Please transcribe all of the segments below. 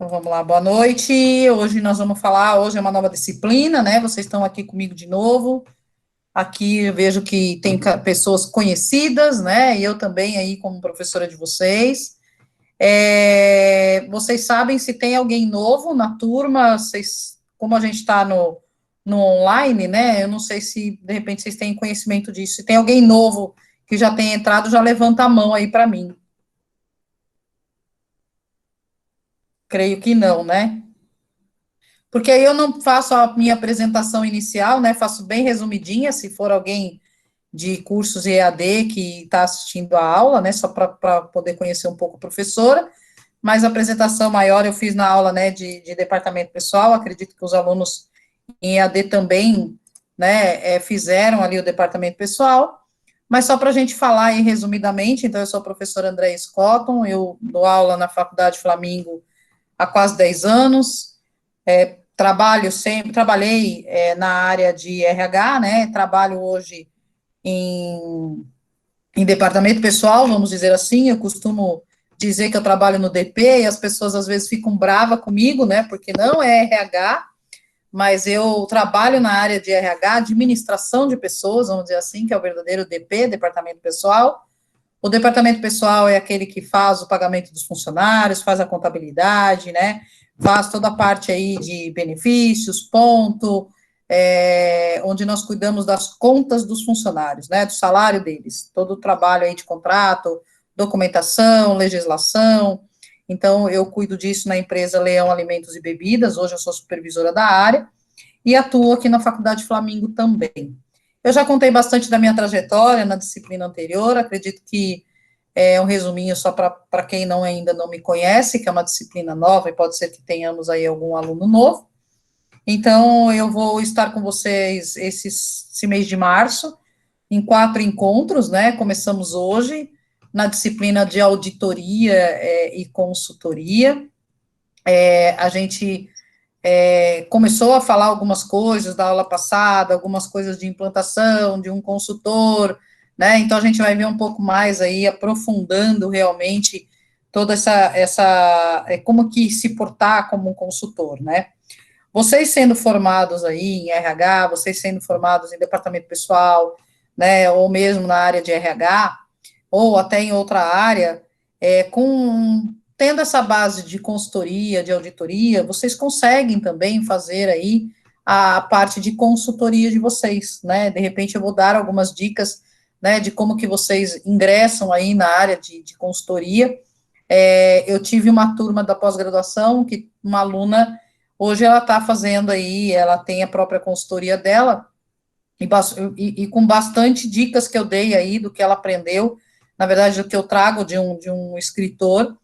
Então, vamos lá, boa noite. Hoje nós vamos falar, hoje é uma nova disciplina, né? Vocês estão aqui comigo de novo. Aqui eu vejo que tem pessoas conhecidas, né? E eu também aí como professora de vocês. Vocês sabem se tem alguém novo na turma? Vocês, como a gente está no online, né? Eu não sei se de repente vocês têm conhecimento disso. Se tem alguém novo que já tem entrado, já levanta a mão aí para mim. Creio que não, né? Porque aí eu não faço a minha apresentação inicial, né? Faço bem resumidinha, se for alguém de cursos EAD que está assistindo a aula, né? Só para poder conhecer um pouco a professora. Mas a apresentação maior eu fiz na aula, né, de departamento pessoal. Acredito que os alunos em EAD também, né, fizeram ali o departamento pessoal. Mas só para a gente falar aí resumidamente, então eu sou a professora Andréa Scotton, eu dou aula na Faculdade Flamingo há quase 10 anos. Trabalhei na área de RH, né? Trabalho hoje em, em departamento pessoal, vamos dizer assim. Eu costumo dizer que eu trabalho no DP e as pessoas às vezes ficam bravas comigo, né? Porque não é RH, mas eu trabalho na área de RH, administração de pessoas, vamos dizer assim, que é o verdadeiro DP, departamento pessoal. O departamento pessoal é aquele que faz o pagamento dos funcionários, faz a contabilidade, né? Faz toda a parte aí de benefícios, ponto, onde nós cuidamos das contas dos funcionários, né? Do salário deles, todo o trabalho aí de contrato, documentação, legislação. Então, eu cuido disso na empresa Leão Alimentos e Bebidas, hoje eu sou supervisora da área, e atuo aqui na Faculdade Flamingo também. Eu já contei bastante da minha trajetória na disciplina anterior, acredito que é um resuminho só para quem ainda não me conhece, que é uma disciplina nova e pode ser que tenhamos aí algum aluno novo. Então, eu vou estar com vocês esse mês de março, em 4 encontros, né? Começamos hoje na disciplina de auditoria e consultoria. A gente começou a falar algumas coisas da aula passada, algumas coisas de implantação, de um consultor, né? Então a gente vai ver um pouco mais aí, aprofundando realmente toda como que se portar como um consultor, né? Vocês sendo formados aí em RH, vocês sendo formados em departamento pessoal, né, ou mesmo na área de RH, ou até em outra área, tendo essa base de consultoria, de auditoria, vocês conseguem também fazer aí a parte de consultoria de vocês, né? De repente eu vou dar algumas dicas, né, de como que vocês ingressam aí na área de consultoria. Eu tive uma turma da pós-graduação que uma aluna hoje ela está fazendo aí, ela tem a própria consultoria dela e com bastante dicas que eu dei aí do que ela aprendeu, na verdade, do que eu trago de um escritor,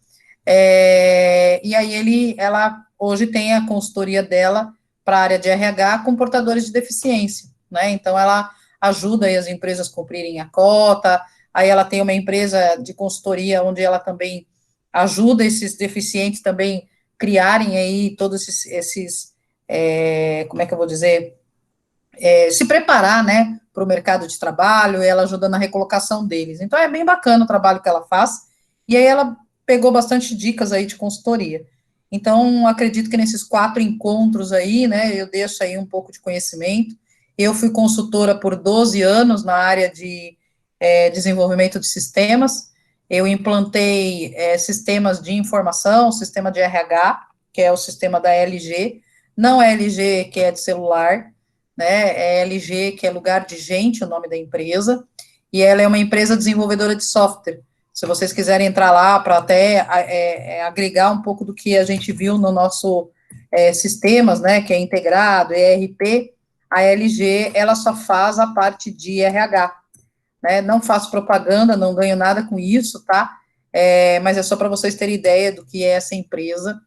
e aí ela hoje tem a consultoria dela para a área de RH com portadores de deficiência, né? Então ela ajuda aí as empresas a cumprirem a cota, aí ela tem uma empresa de consultoria onde ela também ajuda esses deficientes também criarem aí todos como é que eu vou dizer, se preparar, né, para o mercado de trabalho, ela ajuda na recolocação deles. Então, é bem bacana o trabalho que ela faz, e aí ela pegou bastante dicas aí de consultoria. Então, acredito que nesses 4 encontros aí, né, eu deixo aí um pouco de conhecimento. Eu fui consultora por 12 anos na área de desenvolvimento de sistemas. Eu implantei sistemas de informação, sistema de RH, que é o sistema da LG, não é LG que é de celular, né? É LG, que é lugar de gente, o nome da empresa, e ela é uma empresa desenvolvedora de software. Se vocês quiserem entrar lá para até agregar um pouco do que a gente viu no nosso sistemas, né, que é integrado, ERP, a LG, ela só faz a parte de RH, né? Não faço propaganda, não ganho nada com isso, tá? Mas é só para vocês terem ideia do que é essa empresa.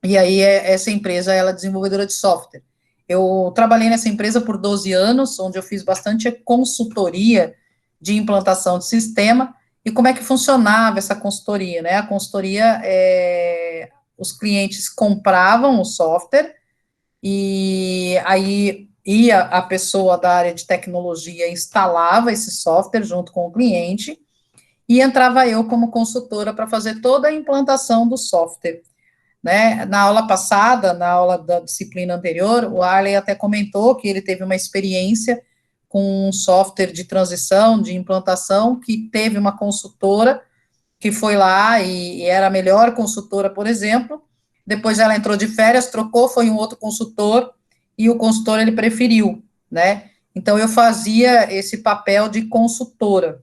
E aí, essa empresa, ela é desenvolvedora de software. Eu trabalhei nessa empresa por 12 anos, onde eu fiz bastante consultoria de implantação de sistema, e como é que funcionava essa consultoria, né? A consultoria, os clientes compravam o software, e aí ia a pessoa da área de tecnologia, instalava esse software junto com o cliente, e entrava eu como consultora para fazer toda a implantação do software, né? Na aula passada, na aula da disciplina anterior, o Arley até comentou que ele teve uma experiência com um software de transição, de implantação, que teve uma consultora que foi lá e era a melhor consultora, por exemplo. Depois ela entrou de férias, trocou, foi um outro consultor, e o consultor ele preferiu, né? Então eu fazia esse papel de consultora,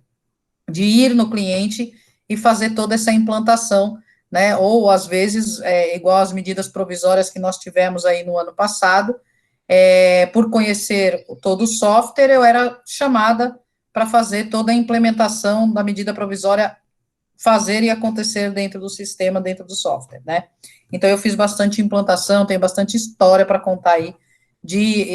de ir no cliente e fazer toda essa implantação, né? Ou às vezes, igual as medidas provisórias que nós tivemos aí no ano passado, por conhecer todo o software, eu era chamada para fazer toda a implementação da medida provisória, fazer e acontecer dentro do sistema, dentro do software, né? Então, eu fiz bastante implantação, tenho bastante história para contar aí de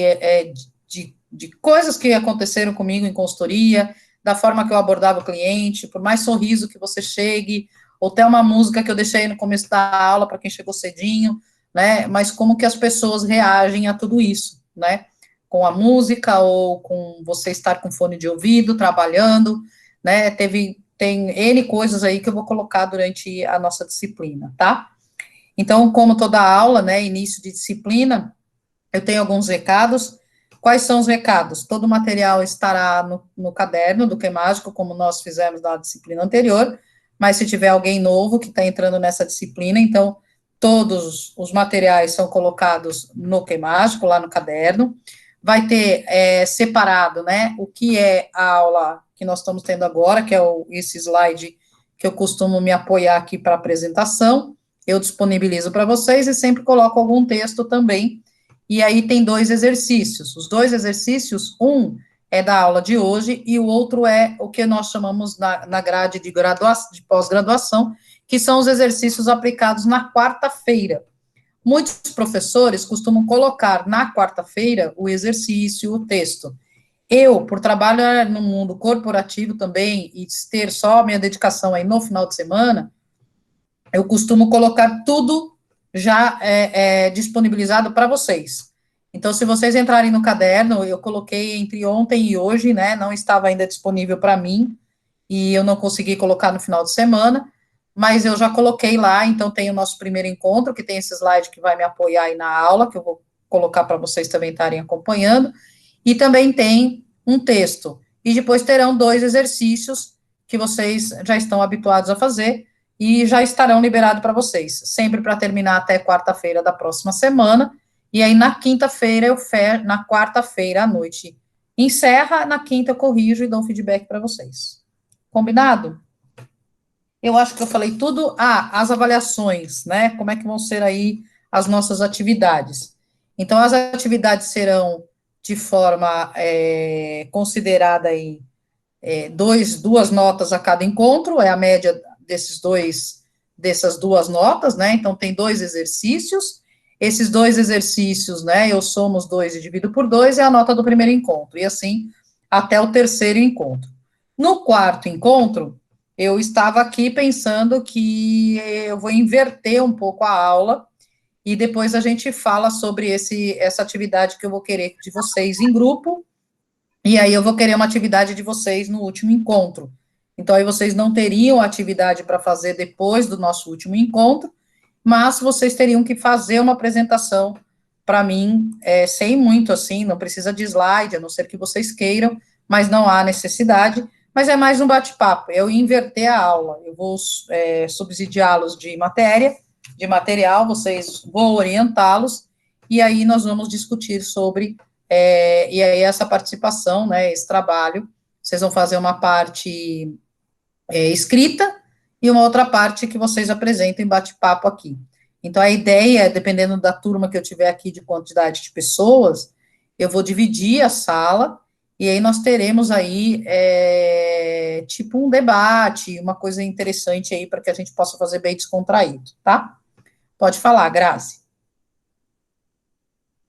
coisas que aconteceram comigo em consultoria, da forma que eu abordava o cliente, por mais sorriso que você chegue, ou até uma música que eu deixei no começo da aula para quem chegou cedinho, né? Mas como que as pessoas reagem a tudo isso, né? Com a música ou com você estar com fone de ouvido, trabalhando, né? Tem N coisas aí que eu vou colocar durante a nossa disciplina, tá? Então, como toda aula, né, início de disciplina, eu tenho alguns recados. Quais são os recados? Todo o material estará no caderno do Que Mágico, como nós fizemos na disciplina anterior, mas se tiver alguém novo que está entrando nessa disciplina, então, todos os materiais são colocados no Que Mágico, lá no caderno. Vai ter separado, né, o que é a aula que nós estamos tendo agora, que é esse slide que eu costumo me apoiar aqui para apresentação, eu disponibilizo para vocês e sempre coloco algum texto também. E aí tem 2 exercícios. Os 2 exercícios, um é da aula de hoje e o outro é o que nós chamamos na grade de pós-graduação, que são os exercícios aplicados na quarta-feira. Muitos professores costumam colocar na quarta-feira o exercício, o texto. Eu, por trabalhar no mundo corporativo também e ter só a minha dedicação aí no final de semana, eu costumo colocar tudo já disponibilizado para vocês. Então, se vocês entrarem no caderno, eu coloquei entre ontem e hoje, né? Não estava ainda disponível para mim, e eu não consegui colocar no final de semana, mas eu já coloquei lá, então tem o nosso primeiro encontro, que tem esse slide que vai me apoiar aí na aula, que eu vou colocar para vocês também estarem acompanhando, e também tem um texto. E depois terão 2 exercícios que vocês já estão habituados a fazer, e já estarão liberados para vocês, sempre para terminar até quarta-feira da próxima semana, e aí na quinta-feira na quarta-feira à noite encerra, na quinta eu corrijo e dou um feedback para vocês. Combinado? Eu acho que eu falei tudo. Ah, as avaliações, né? Como é que vão ser aí as nossas atividades? Então, as atividades serão de forma considerada aí duas notas a cada encontro, é a média dessas 2 notas, né? Então, tem 2 exercícios. Esses 2 exercícios, né? Eu somo os 2 e divido por 2, é a nota do primeiro encontro. E assim, até o terceiro encontro. No quarto encontro, eu estava aqui pensando que eu vou inverter um pouco a aula e depois a gente fala sobre essa atividade que eu vou querer de vocês em grupo, e aí eu vou querer uma atividade de vocês no último encontro. Então, aí vocês não teriam atividade para fazer depois do nosso último encontro, mas vocês teriam que fazer uma apresentação para mim, sem muito assim, não precisa de slide, a não ser que vocês queiram, mas não há necessidade, mas é mais um bate-papo, eu inverter a aula, eu vou subsidiá-los de matéria, de material, vocês vou orientá-los, e aí nós vamos discutir sobre, e aí essa participação, né, esse trabalho, vocês vão fazer uma parte escrita, e uma outra parte que vocês apresentem bate-papo aqui. Então, a ideia, dependendo da turma que eu tiver aqui, de quantidade de pessoas, eu vou dividir a sala, e aí nós teremos aí, tipo um debate, uma coisa interessante aí, para que a gente possa fazer bem descontraído, tá? Pode falar, Grazi.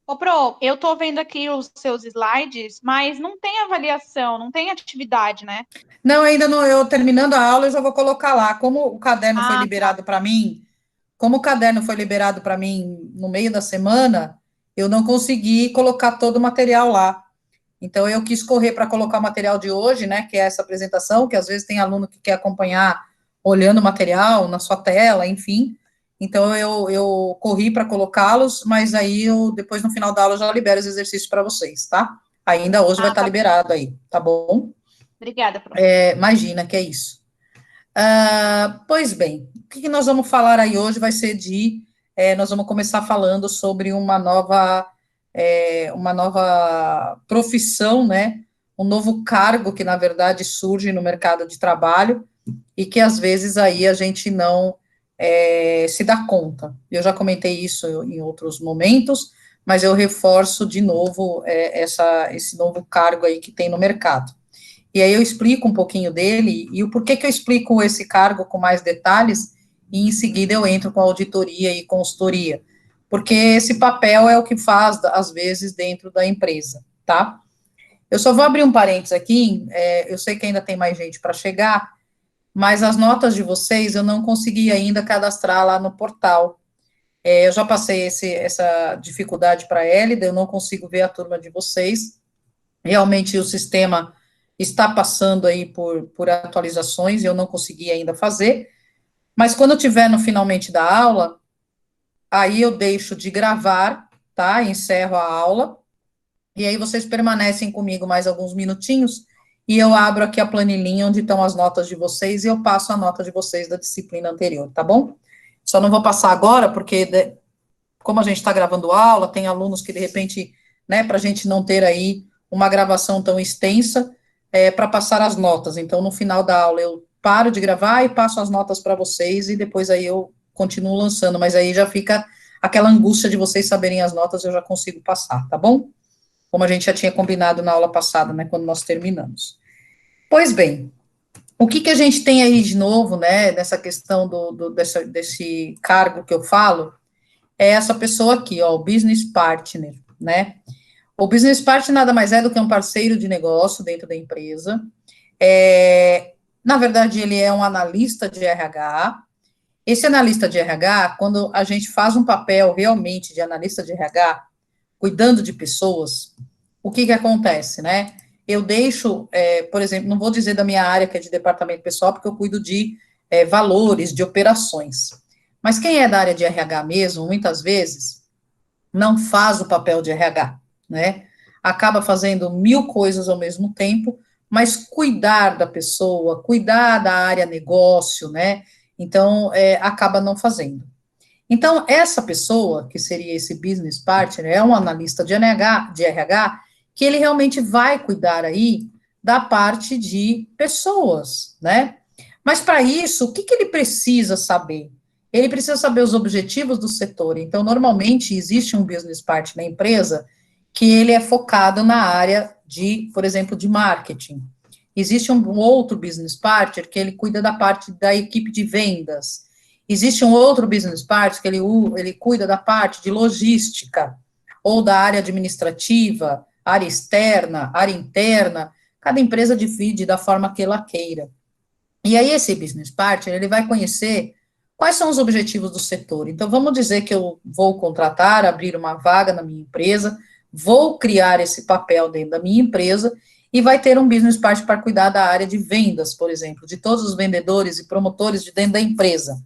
Ô, Pro, eu tô vendo aqui os seus slides, mas não tem avaliação, não tem atividade, né? Não, ainda não, eu terminando a aula, eu já vou colocar lá, como o caderno foi Ah, tá. liberado para mim, como o caderno foi liberado para mim no meio da semana, eu não consegui colocar todo o material lá. Então, eu quis correr para colocar o material de hoje, né, que é essa apresentação, que às vezes tem aluno que quer acompanhar olhando o material na sua tela, enfim. então eu corri para colocá-los, mas aí eu, depois no final da aula, eu já libero os exercícios para vocês, tá? Ainda hoje vai Ah, estar tá bem. liberado aí, tá bom? Obrigada, Pro. Imagina que é isso. Pois bem, o que nós vamos falar aí hoje vai ser nós vamos começar falando sobre uma nova profissão, né? Um novo cargo que, na verdade, surge no mercado de trabalho e que, às vezes, aí a gente não se dá conta. Eu já comentei isso em outros momentos, mas eu reforço de novo esse novo cargo aí que tem no mercado. E aí eu explico um pouquinho dele e o porquê que eu explico esse cargo com mais detalhes, e em seguida eu entro com auditoria e consultoria, porque esse papel é o que faz, às vezes, dentro da empresa, tá? Eu só vou abrir um parênteses aqui, eu sei que ainda tem mais gente para chegar, mas as notas de vocês eu não consegui ainda cadastrar lá no portal. Eu já passei essa dificuldade para a Elida, eu não consigo ver a turma de vocês, realmente o sistema está passando aí por atualizações e eu não consegui ainda fazer, mas quando eu tiver no finalmente da aula, aí eu deixo de gravar, tá? Encerro a aula, e aí vocês permanecem comigo mais alguns minutinhos, e eu abro aqui a planilhinha onde estão as notas de vocês, e eu passo a nota de vocês da disciplina anterior, tá bom? Só não vou passar agora, porque como a gente está gravando aula, tem alunos que, de repente, né, para a gente não ter aí uma gravação tão extensa, para passar as notas. Então, no final da aula, eu paro de gravar e passo as notas para vocês, e depois aí eu continuo lançando, mas aí já fica aquela angústia de vocês saberem as notas, eu já consigo passar, tá bom? Como a gente já tinha combinado na aula passada, né, quando nós terminamos. Pois bem, o que a gente tem aí de novo, né, nessa questão desse cargo que eu falo, é essa pessoa aqui, ó, o business partner, né? O business partner nada mais é do que um parceiro de negócio dentro da empresa. Na verdade, ele é um analista de RH. Esse analista de RH, quando a gente faz um papel realmente de analista de RH, cuidando de pessoas, o que acontece, né? Eu deixo, por exemplo, não vou dizer da minha área, que é de departamento pessoal, porque eu cuido de valores, de operações. Mas quem é da área de RH mesmo, muitas vezes, não faz o papel de RH, né? Acaba fazendo mil coisas ao mesmo tempo, mas cuidar da pessoa, cuidar da área negócio, né? Então, acaba não fazendo. Então, essa pessoa, que seria esse business partner, é um analista de RH, que ele realmente vai cuidar aí da parte de pessoas, né? Mas para isso, o que ele precisa saber? Ele precisa saber os objetivos do setor. Então, normalmente, existe um business partner na empresa que ele é focado na área de, por exemplo, de marketing. Existe um outro business partner que ele cuida da parte da equipe de vendas. Existe um outro business partner que ele cuida da parte de logística, ou da área administrativa, área externa, área interna. Cada empresa divide da forma que ela queira. E aí, esse business partner, ele vai conhecer quais são os objetivos do setor. Então, vamos dizer que eu vou contratar, abrir uma vaga na minha empresa, vou criar esse papel dentro da minha empresa, e vai ter um business partner para cuidar da área de vendas, por exemplo, de todos os vendedores e promotores de dentro da empresa.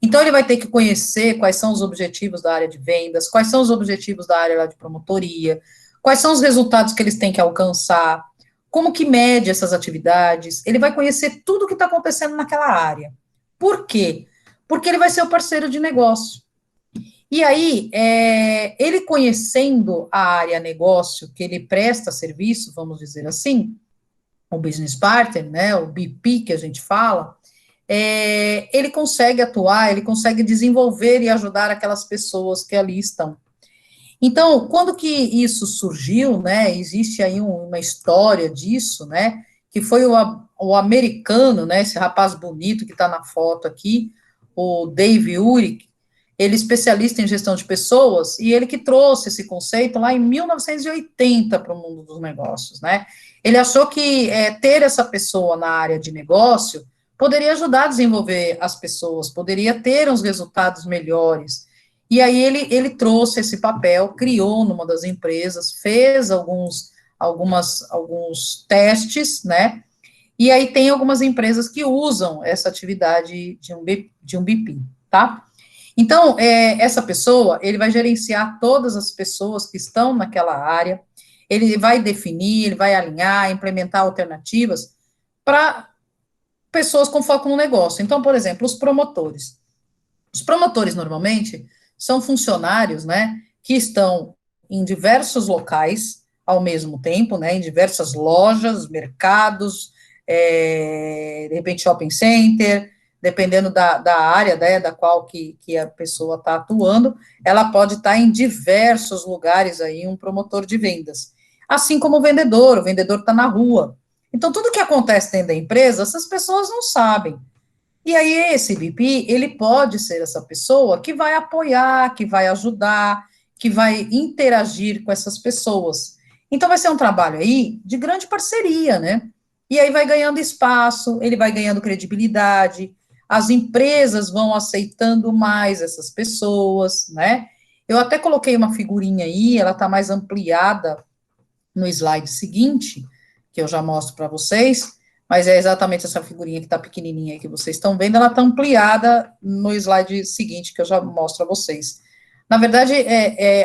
Então, ele vai ter que conhecer quais são os objetivos da área de vendas, quais são os objetivos da área lá de promotoria, quais são os resultados que eles têm que alcançar, como que mede essas atividades, ele vai conhecer tudo o que está acontecendo naquela área. Por quê? Porque ele vai ser o parceiro de negócio. E aí, ele conhecendo a área negócio que ele presta serviço, vamos dizer assim, o business partner, né, o BP que a gente fala, ele consegue atuar, ele consegue desenvolver e ajudar aquelas pessoas que ali estão. Então, quando que isso surgiu, né, existe aí uma história disso, né, que foi o americano, né, esse rapaz bonito que está na foto aqui, o Dave Urich, ele é especialista em gestão de pessoas, e ele que trouxe esse conceito lá em 1980 para o mundo dos negócios, né, ele achou que ter essa pessoa na área de negócio poderia ajudar a desenvolver as pessoas, poderia ter uns resultados melhores. E aí ele trouxe esse papel, criou numa das empresas, fez alguns testes, né? E aí tem algumas empresas que usam essa atividade de um BP, tá? Então, essa pessoa, ele vai gerenciar todas as pessoas que estão naquela área, ele vai definir, ele vai alinhar, implementar alternativas para pessoas com foco no negócio. Então, por exemplo, os promotores. Os promotores, normalmente, são funcionários, né, que estão em diversos locais ao mesmo tempo, né, em diversas lojas, mercados, de repente shopping center, dependendo da área, né, da qual que a pessoa está atuando, ela pode estar em diversos lugares aí, um promotor de vendas. Assim como o vendedor está na rua. Então, tudo que acontece dentro da empresa, essas pessoas não sabem. E aí, esse VP, ele pode ser essa pessoa que vai apoiar, que vai ajudar, que vai interagir com essas pessoas. Então, vai ser um trabalho aí de grande parceria, né? E aí vai ganhando espaço, ele vai ganhando credibilidade, as empresas vão aceitando mais essas pessoas, né? Eu até coloquei uma figurinha aí, ela está mais ampliada no slide seguinte, que eu já mostro para vocês, mas é exatamente essa figurinha que está pequenininha aí que vocês estão vendo, ela está ampliada no slide seguinte, que eu já mostro a vocês. Na verdade,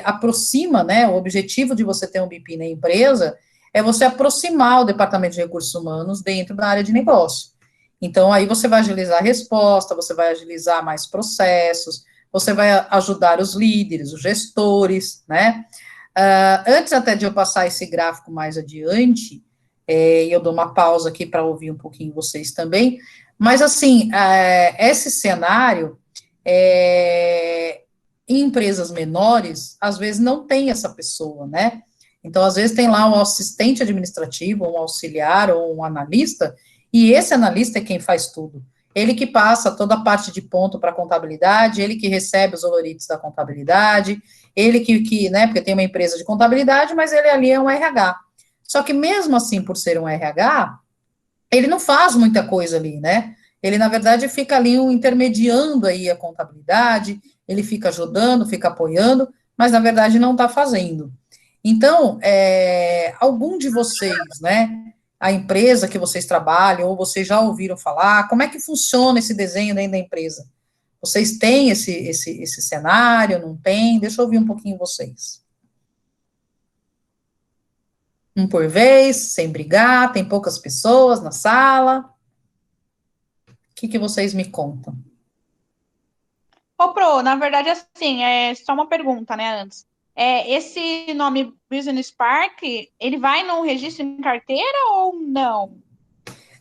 aproxima, né, o objetivo de você ter um BP na empresa é você aproximar o departamento de recursos humanos dentro da área de negócio. Então, aí você vai agilizar a resposta, você vai agilizar mais processos, você vai ajudar os líderes, os gestores, né? Antes até de eu passar esse gráfico mais adiante, eu dou uma pausa aqui para ouvir um pouquinho vocês também, mas assim, esse cenário, em empresas menores, às vezes não tem essa pessoa, né? Então, às vezes tem lá um assistente administrativo, um auxiliar ou um analista, e esse analista é quem faz tudo. Ele que passa toda a parte de ponto para a contabilidade, ele que recebe os honoritos da contabilidade, ele né, porque tem uma empresa de contabilidade, mas ele ali é um RH. Só que mesmo assim, por ser um RH, ele não faz muita coisa ali, né? Ele, na verdade, fica ali intermediando aí a contabilidade, ele fica ajudando, fica apoiando, mas, na verdade, não está fazendo. Então, algum de vocês, né, a empresa que vocês trabalham, ou vocês já ouviram falar, como é que funciona esse desenho dentro da empresa? Vocês têm esse cenário, não tem? Deixa eu ouvir um pouquinho vocês. Um por vez, sem brigar, tem poucas pessoas na sala. O que vocês me contam? Ô, Pro, na verdade, assim, é só uma pergunta, né, antes. Esse nome Business Park, ele vai no registro em carteira ou não?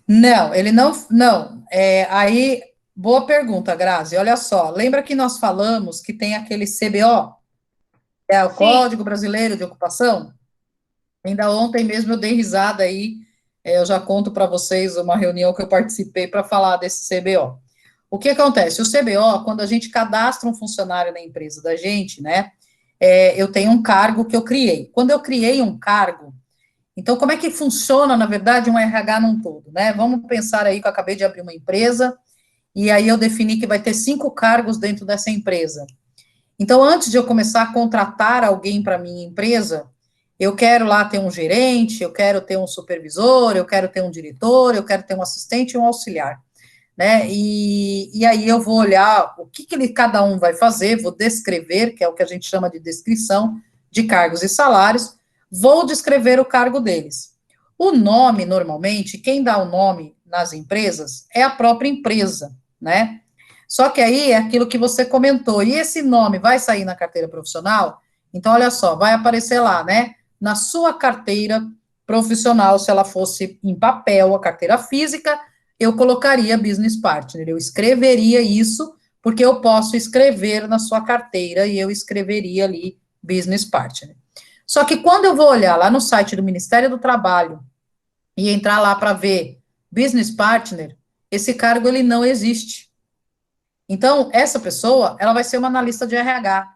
Não, ele não. Aí, boa pergunta, Grazi. Olha só, lembra que nós falamos que tem aquele CBO, que é o Sim. Código Brasileiro de Ocupação? Ainda ontem mesmo eu dei risada aí, eu já conto para vocês uma reunião que eu participei para falar desse CBO. O que acontece? O CBO, quando a gente cadastra um funcionário na empresa da gente, né, eu tenho um cargo que eu criei. Quando eu criei um cargo, então, como é que funciona, na verdade, um RH num todo, né? Vamos pensar aí que eu acabei de abrir uma empresa, e aí eu defini que vai ter 5 cargos dentro dessa empresa. Então, antes de eu começar a contratar alguém para minha empresa, eu quero lá ter um gerente, eu quero ter um supervisor, eu quero ter um diretor, eu quero ter um assistente e um auxiliar, né? E aí eu vou olhar o que cada um vai fazer, vou descrever, que é o que a gente chama de descrição de cargos e salários, vou descrever o cargo deles. O nome, normalmente, quem dá o nome nas empresas é a própria empresa, né? Só que aí é aquilo que você comentou, e esse nome vai sair na carteira profissional? Então, olha só, vai aparecer lá, né? Na sua carteira profissional, se ela fosse em papel, a carteira física, eu colocaria business partner, eu escreveria isso, porque eu posso escrever na sua carteira e eu escreveria ali business partner. Só que quando eu vou olhar lá no site do Ministério do Trabalho e entrar lá para ver business partner, esse cargo ele não existe. Então, essa pessoa, ela vai ser uma analista de RH.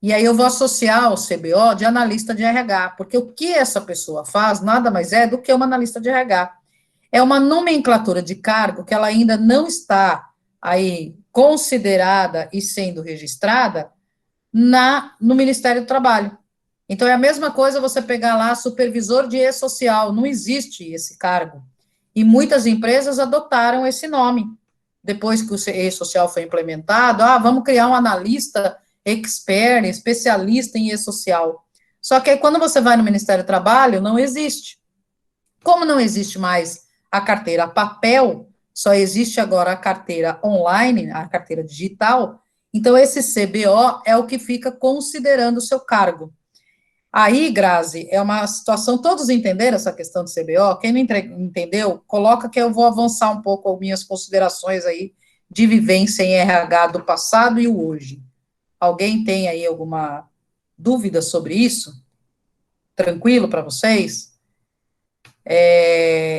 E aí eu vou associar o CBO de analista de RH, porque o que essa pessoa faz nada mais é do que uma analista de RH. É uma nomenclatura de cargo que ela ainda não está aí considerada e sendo registrada no Ministério do Trabalho. Então, é a mesma coisa você pegar lá supervisor de e-social, não existe esse cargo. E muitas empresas adotaram esse nome. depois que o e-social foi implementado, vamos criar um analista expert, especialista em e-social. Só que aí, quando você vai no Ministério do Trabalho, não existe. Como não existe mais a carteira papel, só existe agora a carteira online, a carteira digital, então esse CBO é o que fica considerando o seu cargo. Aí, Grazi, é uma situação, todos entenderam essa questão do CBO? Quem não entendeu, coloca que eu vou avançar um pouco as minhas considerações aí de vivência em RH do passado e o hoje. Alguém tem aí alguma dúvida sobre isso? Tranquilo para vocês?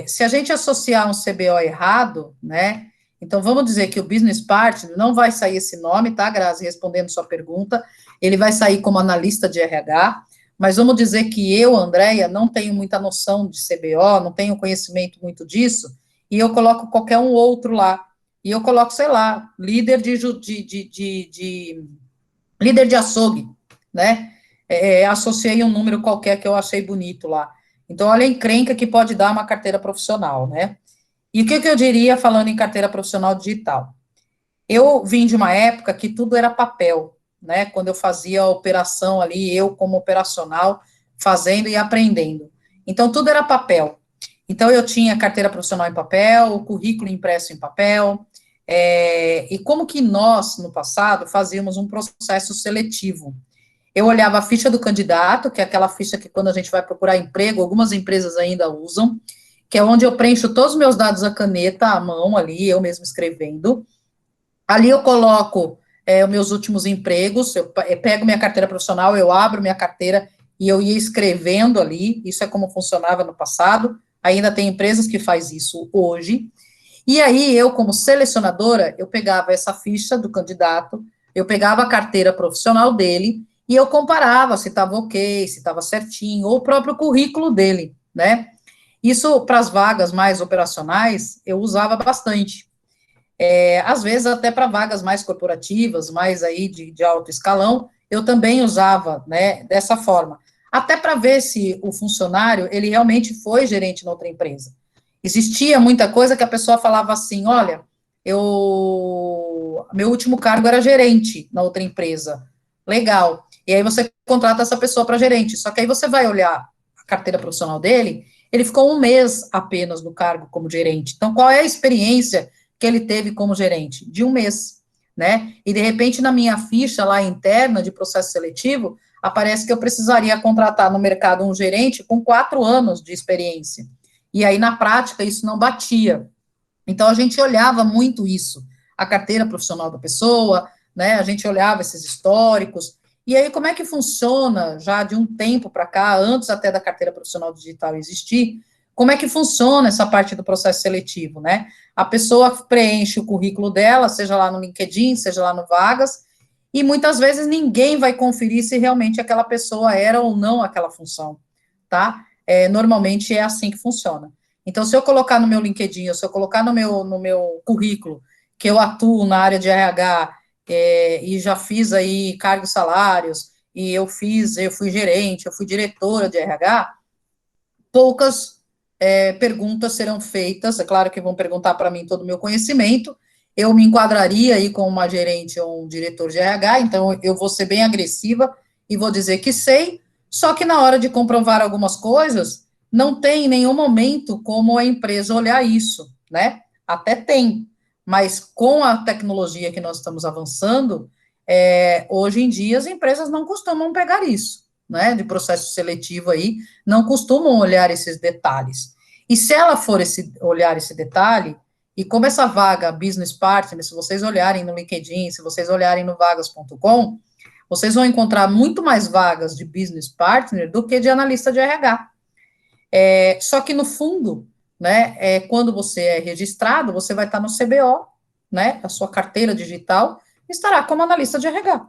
Se a gente associar um CBO errado, né? Então, vamos dizer que o Business Partner não vai sair esse nome, tá, Grazi? Respondendo sua pergunta, ele vai sair como analista de RH, mas vamos dizer que eu, Andréia, não tenho muita noção de CBO, não tenho conhecimento muito disso, e eu coloco qualquer um outro lá. E eu coloco, sei lá, líder líder de açougue, né? Associei um número qualquer que eu achei bonito lá. Então, olha a encrenca que pode dar uma carteira profissional, né? E o que eu diria falando em carteira profissional digital? Eu vim de uma época que tudo era papel, né? Quando eu fazia a operação ali, eu como operacional, fazendo e aprendendo. Então, tudo era papel. Então, eu tinha carteira profissional em papel, o currículo impresso em papel, e como que nós, no passado, fazíamos um processo seletivo. Eu olhava a ficha do candidato, que é aquela ficha que quando a gente vai procurar emprego, algumas empresas ainda usam, que é onde eu preencho todos os meus dados à caneta, à mão ali, eu mesmo escrevendo. Ali eu coloco os meus últimos empregos, eu pego minha carteira profissional, eu abro minha carteira e eu ia escrevendo ali, isso é como funcionava no passado, ainda tem empresas que faz isso hoje, e aí eu, como selecionadora, eu pegava essa ficha do candidato, eu pegava a carteira profissional dele, e eu comparava se estava ok, se estava certinho, ou o próprio currículo dele, né? Isso, para as vagas mais operacionais, eu usava bastante. Às vezes, até para vagas mais corporativas, mais aí de alto escalão, eu também usava, né, dessa forma. Até para ver se o funcionário, ele realmente foi gerente na outra empresa. Existia muita coisa que a pessoa falava assim, olha, meu último cargo era gerente na outra empresa. Legal. E aí você contrata essa pessoa para gerente. Só que aí você vai olhar a carteira profissional dele, ele ficou 1 mês apenas no cargo como gerente. Então, qual é a experiência que ele teve como gerente? De 1 mês, né? E, de repente, na minha ficha lá interna de processo seletivo, aparece que eu precisaria contratar no mercado um gerente com 4 anos de experiência. E aí, na prática, isso não batia. Então, a gente olhava muito isso, a carteira profissional da pessoa, né? A gente olhava esses históricos. E aí, como é que funciona, já de um tempo para cá, antes até da carteira profissional digital existir, como é que funciona essa parte do processo seletivo, né? A pessoa preenche o currículo dela, seja lá no LinkedIn, seja lá no Vagas, e muitas vezes ninguém vai conferir se realmente aquela pessoa era ou não aquela função, tá? Normalmente é assim que funciona. Então, se eu colocar no meu LinkedIn, ou se eu colocar no meu currículo, que eu atuo na área de RH, e já fiz aí cargos salários, e eu fui gerente, eu fui diretora de RH, poucas perguntas serão feitas, é claro que vão perguntar para mim todo o meu conhecimento, eu me enquadraria aí como uma gerente ou um diretor de RH, então eu vou ser bem agressiva e vou dizer que sei, só que na hora de comprovar algumas coisas, não tem em nenhum momento como a empresa olhar isso, né? Até tem, mas com a tecnologia que nós estamos avançando, hoje em dia as empresas não costumam pegar isso, né? De processo seletivo aí, não costumam olhar esses detalhes. E se ela for olhar esse detalhe, e como essa vaga Business Partner, se vocês olharem no LinkedIn, se vocês olharem no vagas.com, vocês vão encontrar muito mais vagas de Business Partner do que de analista de RH. Só que, no fundo, né, quando você é registrado, você vai estar no CBO, né, a sua carteira digital, estará como analista de RH.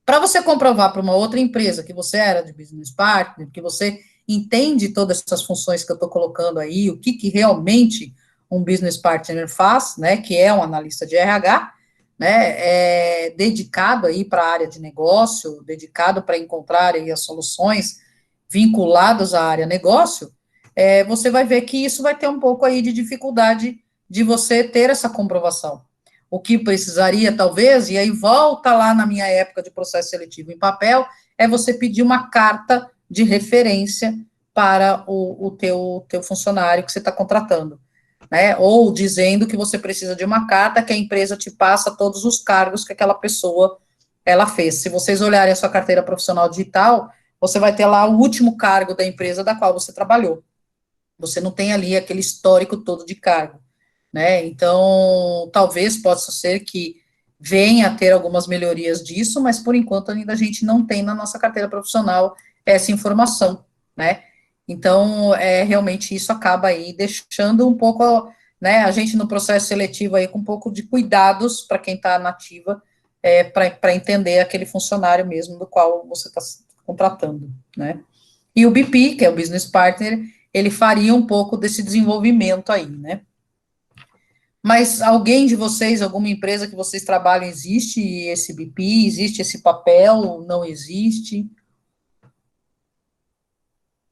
Para você comprovar para uma outra empresa que você era de Business Partner, que você entende todas essas funções que eu estou colocando aí, o que realmente um Business Partner faz, né, que é um analista de RH, né, dedicado aí para a área de negócio, dedicado para encontrar aí as soluções vinculadas à área negócio, você vai ver que isso vai ter um pouco aí de dificuldade de você ter essa comprovação. O que precisaria, talvez, e aí volta lá na minha época de processo seletivo em papel, é você pedir uma carta de referência para o teu funcionário que você está contratando, né? Ou dizendo que você precisa de uma carta que a empresa te passa todos os cargos que aquela pessoa ela fez. Se vocês olharem a sua carteira profissional digital, você vai ter lá o último cargo da empresa da qual você trabalhou. Você não tem ali aquele histórico todo de cargo, né? Então, talvez possa ser que venha a ter algumas melhorias disso, mas por enquanto ainda a gente não tem na nossa carteira profissional essa informação, né? Então, realmente isso acaba aí deixando um pouco, né, a gente no processo seletivo aí com um pouco de cuidados para quem está na ativa, para entender aquele funcionário mesmo do qual você está contratando, né? E o BP, que é o Business Partner, ele faria um pouco desse desenvolvimento aí, né? Mas alguém de vocês, alguma empresa que vocês trabalham, existe esse BP, existe esse papel, não existe?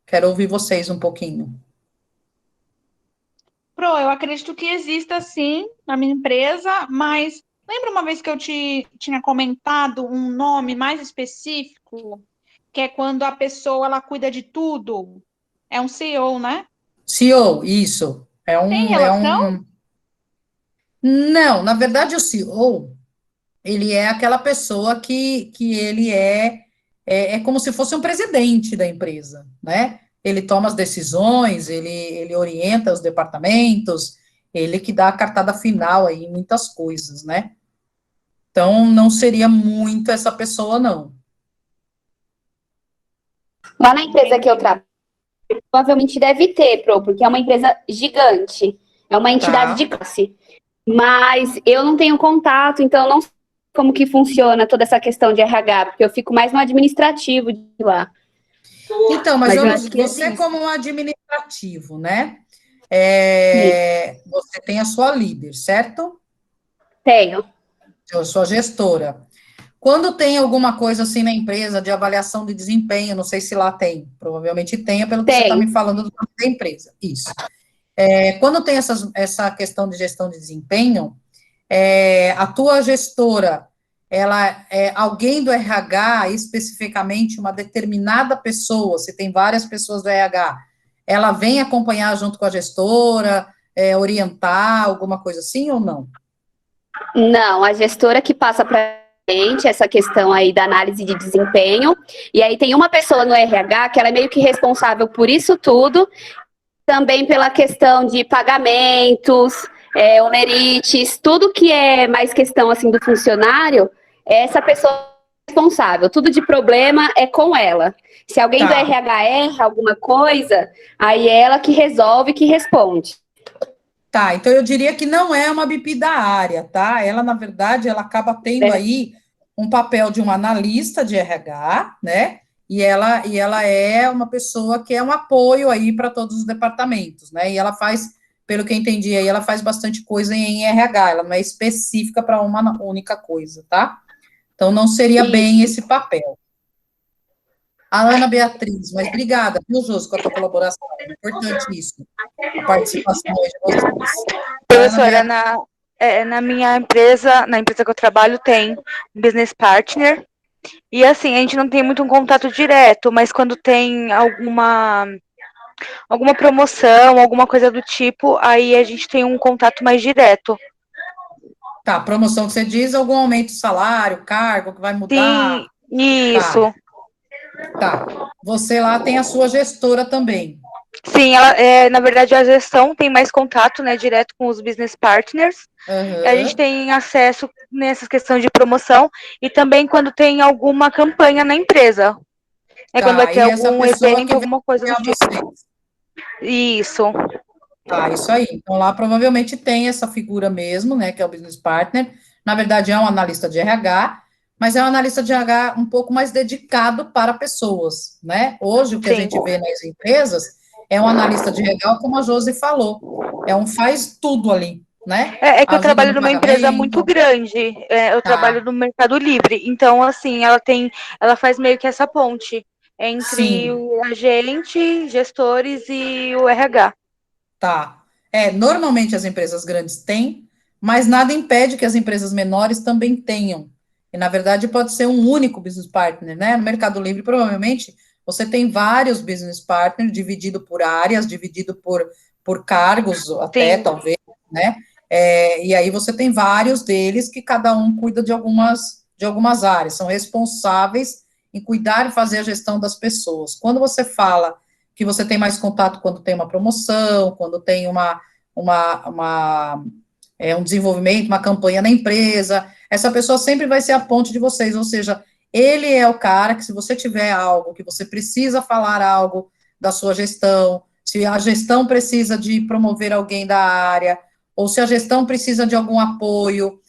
Quero ouvir vocês um pouquinho. Pro, eu acredito que exista sim na minha empresa, mas lembra uma vez que eu te tinha comentado um nome mais específico, que é quando a pessoa ela cuida de tudo? É um CEO, né? CEO, isso. Tem relação? Não, na verdade o CEO, ele é aquela pessoa que ele é como se fosse um presidente da empresa, né? Ele toma as decisões, ele orienta os departamentos, ele que dá a cartada final aí em muitas coisas, né? Então, não seria muito essa pessoa, não. Lá na empresa que eu Entendi. trabalho, provavelmente deve ter, porque é uma empresa gigante, é uma entidade de Tá. classe. Mas eu não tenho contato, então eu não sei como que funciona toda essa questão de RH, porque eu fico mais no administrativo de lá. Então, mas Mas eu acho que você existe. como um administrativo, né? Sim, Você tem a sua líder, certo? tenho. A sua gestora. Quando tem alguma coisa assim na empresa de avaliação de desempenho, não sei se lá tem, provavelmente tenha, pelo que você está me Tem. falando do nome da empresa. Isso. Quando tem essa questão de gestão de desempenho, a tua gestora, ela é alguém do RH, especificamente uma determinada pessoa, se tem várias pessoas do RH, ela vem acompanhar junto com a gestora, orientar, alguma coisa assim ou não? Não, a gestora que passa para gente essa questão aí da análise de desempenho, e aí tem uma pessoa no RH que ela é meio que responsável por isso tudo, também pela questão de pagamentos, honorites, tudo que é mais questão assim do funcionário, é essa pessoa responsável. Tudo de problema é com ela. Se alguém do Tá. RH erra alguma coisa, aí é ela que resolve, que responde. Tá, então eu diria que não é uma BP da área, tá? Ela, na verdade, ela acaba tendo aí um papel de um analista de RH, né? E ela é uma pessoa que é um apoio aí para todos os departamentos, né? E ela faz, pelo que eu entendi aí, ela faz bastante coisa em RH, ela não é específica para uma única coisa, tá? Então não seria bem Isso. esse papel. A Ana Beatriz, mas obrigada, viu, Josi, com a tua colaboração. É importante isso, a participação aí de vocês. A Ana Professora, Beatriz. na minha empresa, na empresa que eu trabalho, tem um business partner. E assim, a gente não tem muito um contato direto, mas quando tem alguma promoção, alguma coisa do tipo, aí a gente tem um contato mais direto. Tá, promoção que você diz, algum aumento de salário, cargo que vai Sim, mudar. Tá, isso. tá. Você lá tem a sua gestora também. Sim, na verdade, a gestão tem mais contato, né, direto com os business partners. A gente Aham, tem acesso nessas questões de promoção e também quando tem alguma campanha na empresa. É quando vai tá. ter E essa algum pessoa evento, que vem alguma coisa do apoiar tipo. vocês. Isso. Tá, isso aí. Então lá provavelmente tem essa figura mesmo, né, que é o business partner. Na verdade é um analista de RH, mas é um analista de RH um pouco mais dedicado para pessoas, né? Hoje o que a Sim. gente vê nas empresas é um analista de RH, como a Josi falou, é um faz tudo ali, né? É que eu Ajuda trabalho no numa empresa muito pagamento, grande. Eu trabalho tá? no Mercado Livre. Então, assim, ela faz meio que essa ponte entre Sim, a gente, gestores e o RH. tá. Normalmente as empresas grandes têm, mas nada impede que as empresas menores também tenham. E, na verdade, pode ser um único business partner, né? No Mercado Livre, provavelmente, você tem vários business partners, dividido por áreas, dividido por cargos, até, Sim. talvez, né? E aí você tem vários deles que cada um cuida de algumas áreas, são responsáveis em cuidar e fazer a gestão das pessoas. Quando você fala que você tem mais contato quando tem uma promoção, quando tem um desenvolvimento, uma campanha na empresa, essa pessoa sempre vai ser a ponte de vocês, ou seja, ele é o cara que, se você tiver algo, que você precisa falar algo da sua gestão, se a gestão precisa de promover alguém da área, ou se a gestão precisa de algum apoio,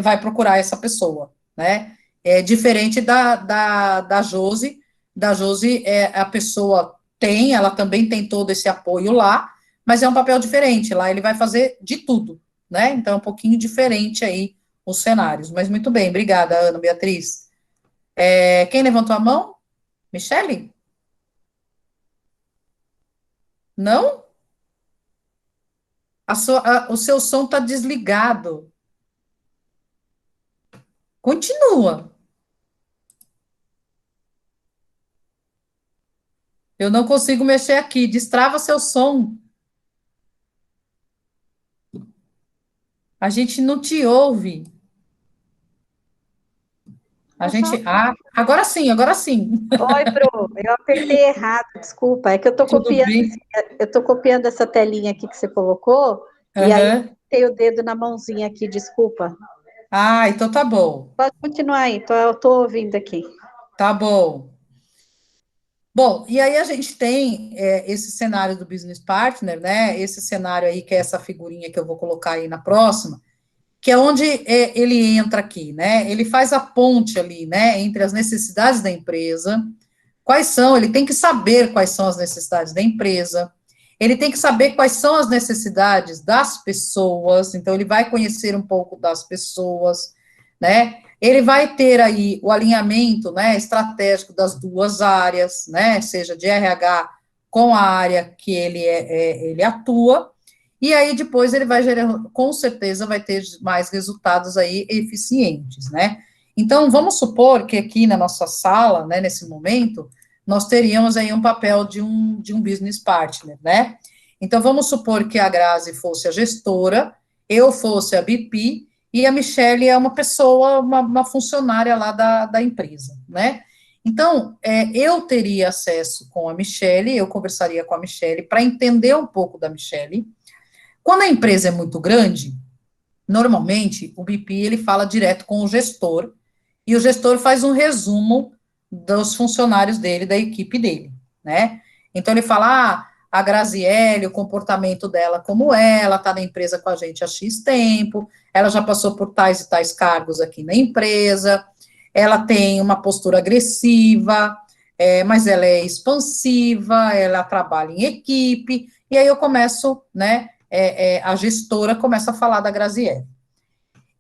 vai procurar essa pessoa, né? É diferente da Josi. Da Josi, a pessoa ela também tem todo esse apoio lá, mas é um papel diferente. Lá ele vai fazer de tudo, né? Então é um pouquinho diferente aí os cenários. Mas muito bem, obrigada, Ana Beatriz. Quem levantou a mão? Michele? Não? O seu som está desligado. Continua. Eu não consigo mexer aqui. Destrava seu som. A gente não te ouve. Agora sim, agora sim. Oi, Pro, eu apertei errado, desculpa. É que Tudo bem? eu tô copiando essa telinha aqui que você colocou, e aí eu botei o dedo na mãozinha aqui, desculpa. Então tá bom. Pode continuar aí, eu tô ouvindo aqui. Tá bom. Bom, e aí a gente tem esse cenário do business partner, né? Esse cenário aí, que é essa figurinha que eu vou colocar aí na próxima, que é onde ele entra aqui, né? Ele faz a ponte ali, né, entre as necessidades da empresa, ele tem que saber quais são as necessidades da empresa, ele tem que saber quais são as necessidades das pessoas, então ele vai conhecer um pouco das pessoas, né? Ele vai ter aí o alinhamento, né, estratégico das duas áreas, né, seja de RH com a área que ele atua, e aí depois ele vai gerar, com certeza vai ter mais resultados aí eficientes, né? Então, vamos supor que aqui na nossa sala, né, nesse momento, nós teríamos aí um papel de um business partner, né? Então, vamos supor que a Grazi fosse a gestora, eu fosse a BP, e a Michele é uma pessoa, uma funcionária lá da empresa, né? Então, eu teria acesso com a Michele, eu conversaria com a Michele para entender um pouco da Michele. Quando a empresa é muito grande, normalmente o BP ele fala direto com o gestor, e o gestor faz um resumo dos funcionários dele, da equipe dele, né? Então ele fala, a Graziele, o comportamento dela como ela está na empresa com a gente há X tempo, ela já passou por tais e tais cargos aqui na empresa, ela tem uma postura agressiva, mas ela é expansiva, ela trabalha em equipe, e aí eu começo, né, a gestora começa a falar da Graziele.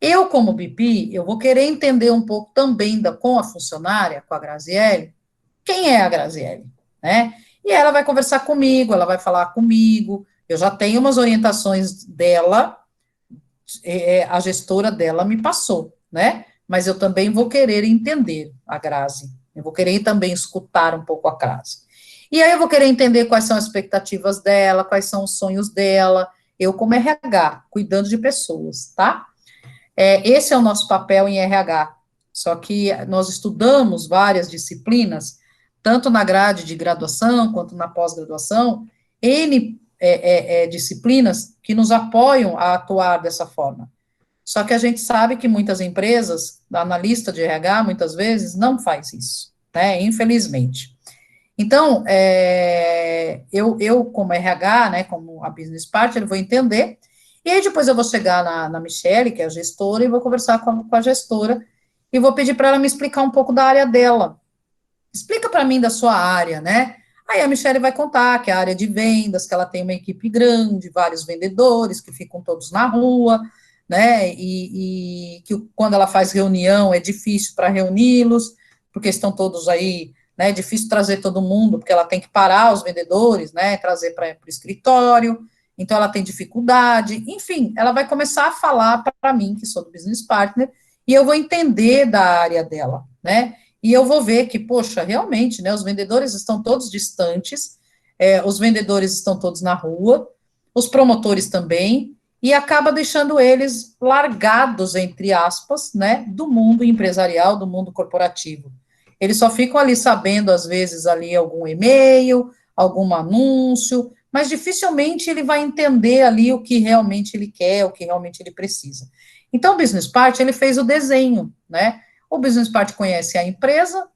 Eu, como BP, eu vou querer entender um pouco também com a funcionária, com a Graziele, quem é a Graziele, né? E ela vai conversar comigo, ela vai falar comigo, eu já tenho umas orientações dela, a gestora dela me passou, né? Mas eu também vou querer entender a Grazi, eu vou querer também escutar um pouco a Grazi. E aí eu vou querer entender quais são as expectativas dela, quais são os sonhos dela, eu como RH, cuidando de pessoas, tá? Esse é o nosso papel em RH, só que nós estudamos várias disciplinas, tanto na grade de graduação, quanto na pós-graduação, N disciplinas que nos apoiam a atuar dessa forma. Só que a gente sabe que muitas empresas, analista de RH, muitas vezes, não faz isso, né, infelizmente. Então, eu como RH, né, como a business partner, vou entender, e aí depois eu vou chegar na Michele, que é a gestora, e vou conversar com a gestora, e vou pedir para ela me explicar um pouco da área dela. Explica para mim da sua área, né? Aí a Michele vai contar que a área de vendas, que ela tem uma equipe grande, vários vendedores que ficam todos na rua, né? E que quando ela faz reunião é difícil para reuni-los, porque estão todos aí, né? É difícil trazer todo mundo, porque ela tem que parar os vendedores, né? Trazer para o escritório. então ela tem dificuldade, enfim, ela vai começar a falar para mim, que sou do business partner, e eu vou entender da área dela, né? E eu vou ver que, poxa, realmente, né, os vendedores estão todos distantes, os vendedores estão todos na rua, os promotores também, e acaba deixando eles largados, entre aspas, né, do mundo empresarial, do mundo corporativo. Eles só ficam ali sabendo, às vezes, ali algum e-mail, algum anúncio, mas dificilmente ele vai entender ali o que realmente ele quer, o que realmente ele precisa. Então, o Business Partner, ele fez o desenho, né? O Business Partner conhece a empresa,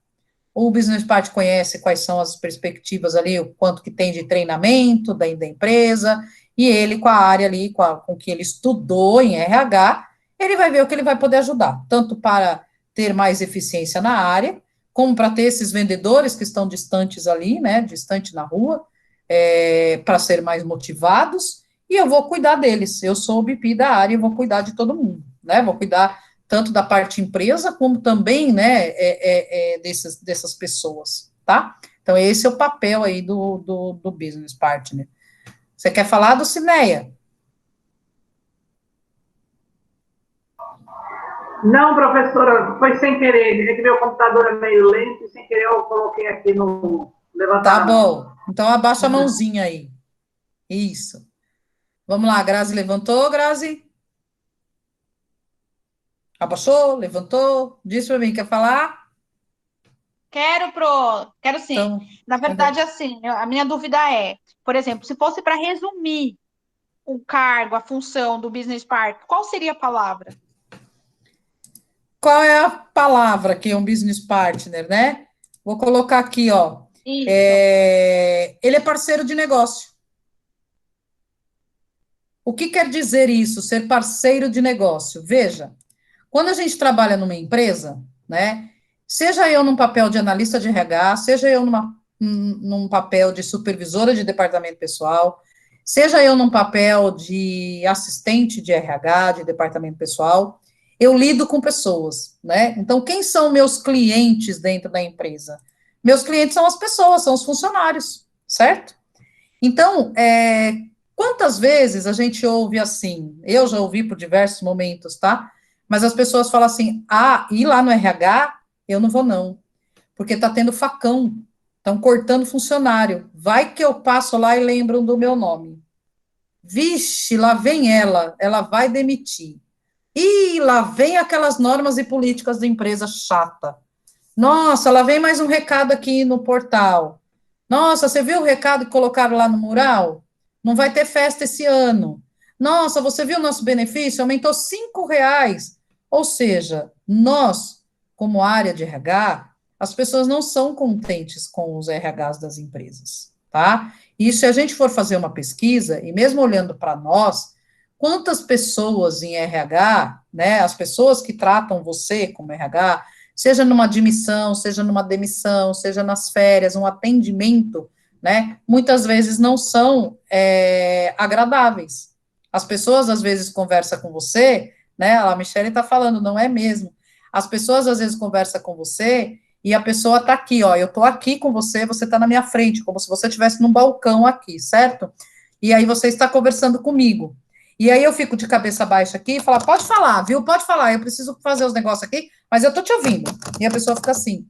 o Business Partner conhece quais são as perspectivas ali, o quanto que tem de treinamento da empresa, e ele, com a área ali, com o que ele estudou em RH, ele vai ver o que ele vai poder ajudar, tanto para ter mais eficiência na área, como para ter esses vendedores que estão distantes ali, né, distante na rua, para ser mais motivados, e eu vou cuidar deles. Eu sou o BP da área e vou cuidar de todo mundo, né? Vou cuidar tanto da parte empresa, como também, né, dessas pessoas, tá? Então, esse é o papel aí do business partner. Você quer falar do Cineia? Não, professora, foi sem querer. É que meu computador é meio lento e sem querer eu coloquei aqui no levantamento. Tá bom. Então, abaixa a mãozinha aí. Isso. Vamos lá, a Grazi levantou, Grazi? Abaixou, levantou, disse para mim, quer falar? Quero sim. Então, Na verdade, assim, a minha dúvida é, por exemplo, se fosse para resumir o cargo, a função do Business Partner, qual seria a palavra? qual é a palavra que é um business partner, né? Vou colocar aqui, ó. Isso. Ele é parceiro de negócio. O que quer dizer isso, ser parceiro de negócio? Veja, quando a gente trabalha numa empresa, né, seja eu num papel de analista de RH, seja eu num papel de supervisora de departamento pessoal, seja eu num papel de assistente de RH, de departamento pessoal, eu lido com pessoas, né? Então, quem são meus clientes dentro da empresa? Meus clientes são as pessoas, são os funcionários, certo? Então, quantas vezes a gente ouve assim, eu já ouvi por diversos momentos, tá? Mas as pessoas falam assim, ir lá no RH, eu não vou não, porque tá tendo facão, estão cortando funcionário, vai que eu passo lá e lembram do meu nome. Vixe, lá vem ela vai demitir. E lá vem aquelas normas e políticas da empresa chata. Nossa, lá vem mais um recado aqui no portal. Nossa, você viu o recado que colocaram lá no mural? Não vai ter festa esse ano. Nossa, você viu o nosso benefício? Aumentou R$ 5. Ou seja, nós, como área de RH, as pessoas não são contentes com os RHs das empresas, tá? E se a gente for fazer uma pesquisa, e mesmo olhando para nós, quantas pessoas em RH, né, as pessoas que tratam você como RH, seja numa admissão, seja numa demissão, seja nas férias, um atendimento, né, muitas vezes não são agradáveis. As pessoas, às vezes, conversam com você, né, a Michelle está falando, não é mesmo? As pessoas, às vezes, conversam com você e a pessoa está aqui, ó, eu estou aqui com você, você está na minha frente, como se você estivesse num balcão aqui, certo? E aí você está conversando comigo. E aí eu fico de cabeça baixa aqui e falo, pode falar, viu? Pode falar, eu preciso fazer os negócios aqui, mas eu tô te ouvindo. E a pessoa fica assim.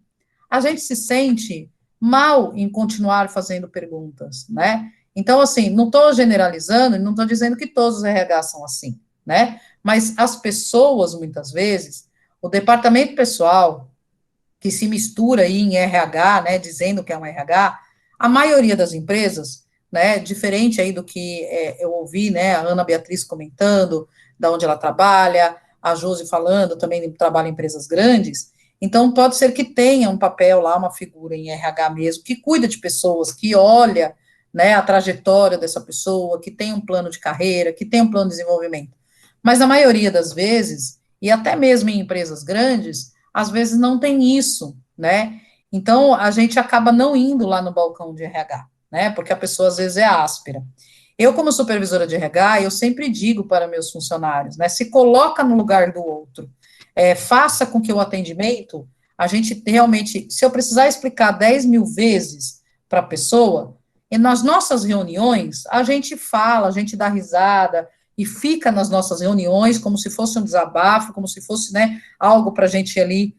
A gente se sente mal em continuar fazendo perguntas, né? Então, assim, não estou generalizando, não estou dizendo que todos os RH são assim, né? Mas as pessoas, muitas vezes, o departamento pessoal, que se mistura aí em RH, né, dizendo que é um RH, a maioria das empresas, né, diferente aí do que eu ouvi, né, a Ana Beatriz comentando, da onde ela trabalha, a Josi falando, também trabalha em empresas grandes, então pode ser que tenha um papel lá, uma figura em RH mesmo, que cuida de pessoas, que olha, né, a trajetória dessa pessoa, que tem um plano de carreira, que tem um plano de desenvolvimento. Mas na maioria das vezes, e até mesmo em empresas grandes, às vezes não tem isso, né? Então, a gente acaba não indo lá no balcão de RH, né? Porque a pessoa, às vezes, é áspera. Eu, como supervisora de RH, eu sempre digo para meus funcionários, né? Se coloca no lugar do outro. Faça com que o atendimento, a gente realmente, se eu precisar explicar 10 mil vezes para a pessoa, E nas nossas reuniões, a gente fala, a gente dá risada, e fica nas nossas reuniões como se fosse um desabafo, como se fosse, né, algo para a gente ali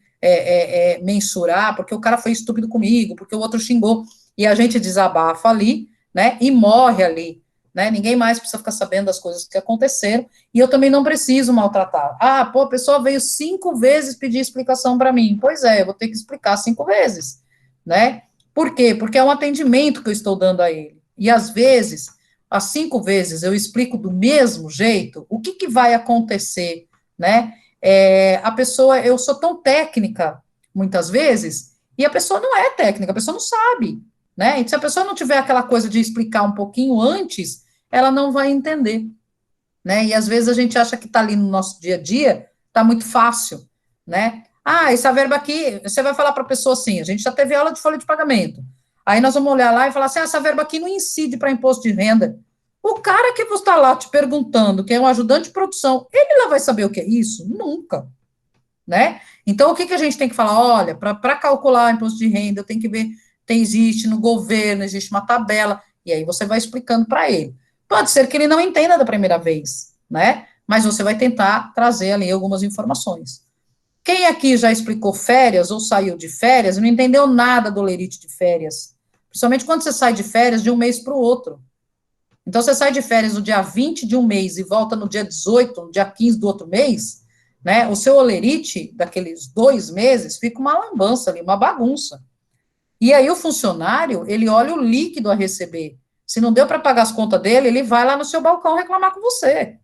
mensurar, porque o cara foi estúpido comigo, porque o outro xingou, e a gente desabafa ali, né, e morre ali, né, ninguém mais precisa ficar sabendo das coisas que aconteceram, e eu também não preciso maltratar. Ah, pô, a pessoa veio 5 vezes pedir explicação para mim. Pois é, eu vou ter que explicar 5 vezes, né? Por quê? Porque é um atendimento que eu estou dando a ele. E às vezes, as 5 vezes eu explico do mesmo jeito, o que que vai acontecer, né? A pessoa, eu sou tão técnica, muitas vezes, e a pessoa não é técnica, a pessoa não sabe, né? E se a pessoa não tiver aquela coisa de explicar um pouquinho antes, ela não vai entender, né? E às vezes a gente acha que está ali no nosso dia a dia, está muito fácil, né? Ah, essa verba aqui, você vai falar para a pessoa assim, a gente já teve aula de folha de pagamento, aí nós vamos olhar lá e falar assim, essa verba aqui não incide para imposto de renda. O cara que você está lá te perguntando, que é um ajudante de produção, ele lá vai saber o que é isso? Nunca, né? Então, o que a gente tem que falar? Olha, para calcular imposto de renda, eu tenho que ver, existe no governo, existe uma tabela, e aí você vai explicando para ele. Pode ser que ele não entenda da primeira vez, né? Mas você vai tentar trazer ali algumas informações. Quem aqui já explicou férias ou saiu de férias e não entendeu nada do lerite de férias? Principalmente quando você sai de férias de um mês para o outro. Então, você sai de férias no dia 20 de um mês e volta no dia 18, no dia 15 do outro mês, né? O seu olerite daqueles 2 meses fica uma lambança ali, uma bagunça. E aí o funcionário, ele olha o líquido a receber. Se não deu para pagar as contas dele, ele vai lá no seu balcão reclamar com você.